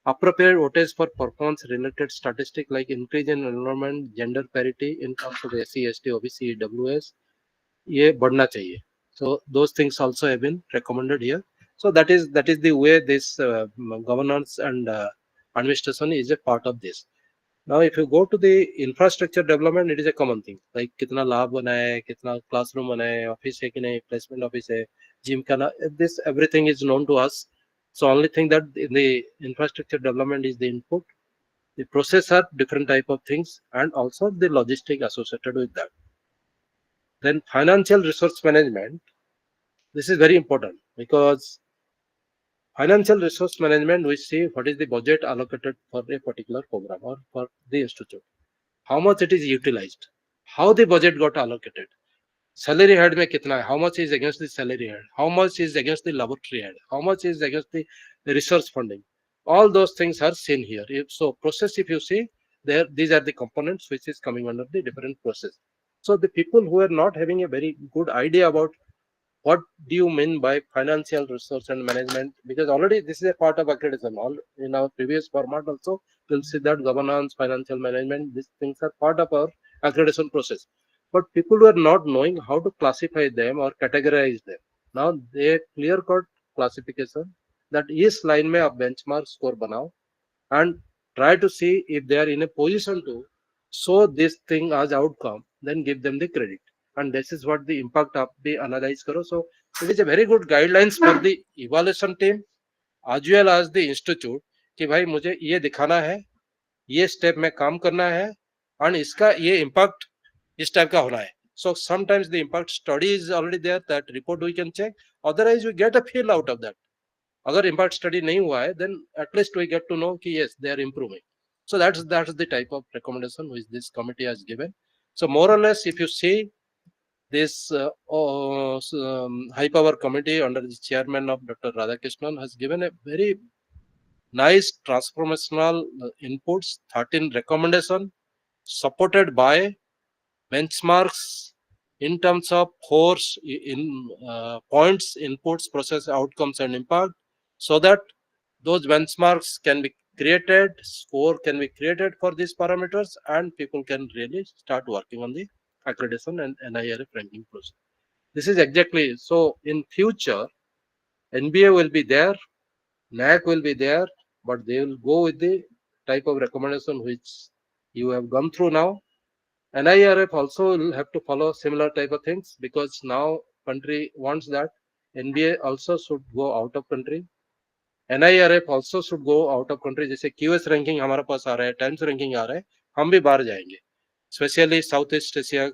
appropriate weightage for performance related statistic like increase in enrollment, gender parity in terms of SC, ST, OBC, EWS, ये बढ़ना चाहिए. So those things also have been recommended here. So that is the way this governance and administration is a part of this. Now if you go to the infrastructure development, it is a common thing, like कितना lab बना है, कितना classroom बना है, office है कि नहीं, placement office है, gym का ना, this everything is known to us. So only thing that in the infrastructure development is the input, the process are different type of things, and also the logistic associated with that. Then financial resource management, this is very important, because financial resource management, we see what is the budget allocated for a particular program or for the institute, how much it is utilized, how the budget got allocated, salary head में कितना है, how much is against the salary head, how much is against the laboratory head, how much is against the research funding. All those things are seen here. So process, if you see there, these are the components which is coming under the different process. So the people who are not having a very good idea about what do you mean by financial resource and management, because already this is a part of accreditation. All in our previous format also we'll see that governance, financial management, these things are part of our accreditation process. But people were not knowing how to classify them or categorize them. Now they clear cut classification that इस line में आप benchmark score बनाओ and try to see if they are in a position to show this thing as outcome, then give them the credit. And this is what the impact of the analyze karo. So it is a very good guidelines for the evaluation team as well as the institute कि भाई मुझे ये दिखाना है, ये step में काम करना है, और इसका ये इम्पैक्ट इस टाइप का होना है. So sometimes the impact study is already there, that report we can check, otherwise we get a feel out of that. अगर impact study नहीं हुआ है, then at least we get to know कि yes, they are improving. So that's the type of recommendation which this committee has given. So more or less, if you see this high power committee under the chairman of Dr. Radhakrishnan has given a very nice transformational inputs, 13 recommendation supported by benchmarks in terms of force in points, inputs, process, outcomes, and impact, so that those benchmarks can be created, score can be created for these parameters, and people can really start working on the accreditation and NIRF ranking process. This is exactly so. In future, NBA will be there, NAC will be there, but they will go with the type of recommendation which you have gone through now. NIRF also will have to follow similar type of things, because now country wants that NBA also should go out of country. NIRF also should go out of country. जैसे QS ranking हमारे पास आ रहा है, times ranking आ रहा है, हम भी बाहर जाएंगे, specially south east Asia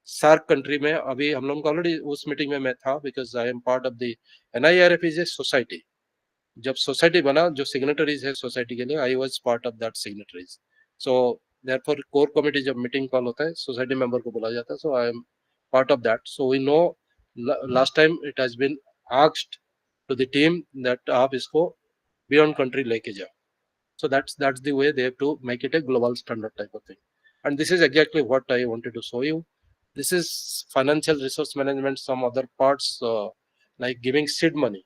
SAARC country में. अभी हम लोग ऑलरेडी उस मीटिंग में मैं था, because I am part of the NIRF is a society. जब सोसाइटी बना, जो सिग्नेटरीज है सोसाइटी के लिए, I was part of that signatories. So therefore core committee जब मीटिंग कॉल होता है, सोसाइटी मेंबर को बुलाया जाता है. So I am part of that. So we know last time it has been asked to the team that आप इसको beyond country लेके जाओ. So that's the way they have to make it a global standard type of thing. And this is exactly what I wanted to show you. This is financial resource management. Some other parts, like giving seed money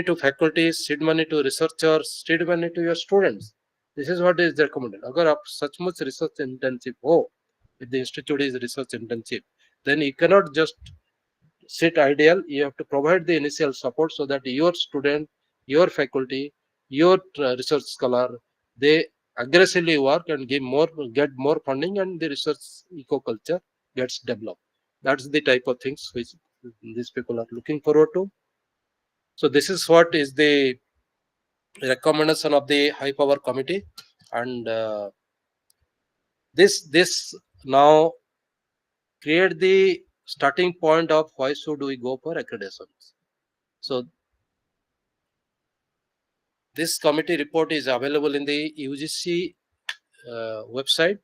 to faculty, seed money to researchers, seed money to your students. This is what is recommended. अगर आप सचमुच research intensive हो, if the institute is research intensive, then you cannot just sit ideal. You have to provide the initial support so that your student, your faculty, your research scholar, they aggressively work and get more funding, and the research eco-culture gets developed. That's the type of things which these people are looking forward to. So this is what is the recommendation of the high power committee. And this now create the starting point of why should we go for accreditation. So this committee report is available in the UGC website.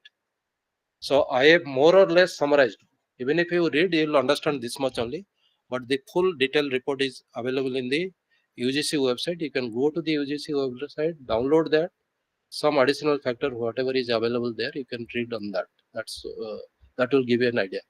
So I have more or less summarized. Even if you read, you will understand this much only. But the full detailed report is available in the UGC website. You can go to the UGC website, download that. Some additional factor, whatever is available there, you can read on that. That will give you an idea.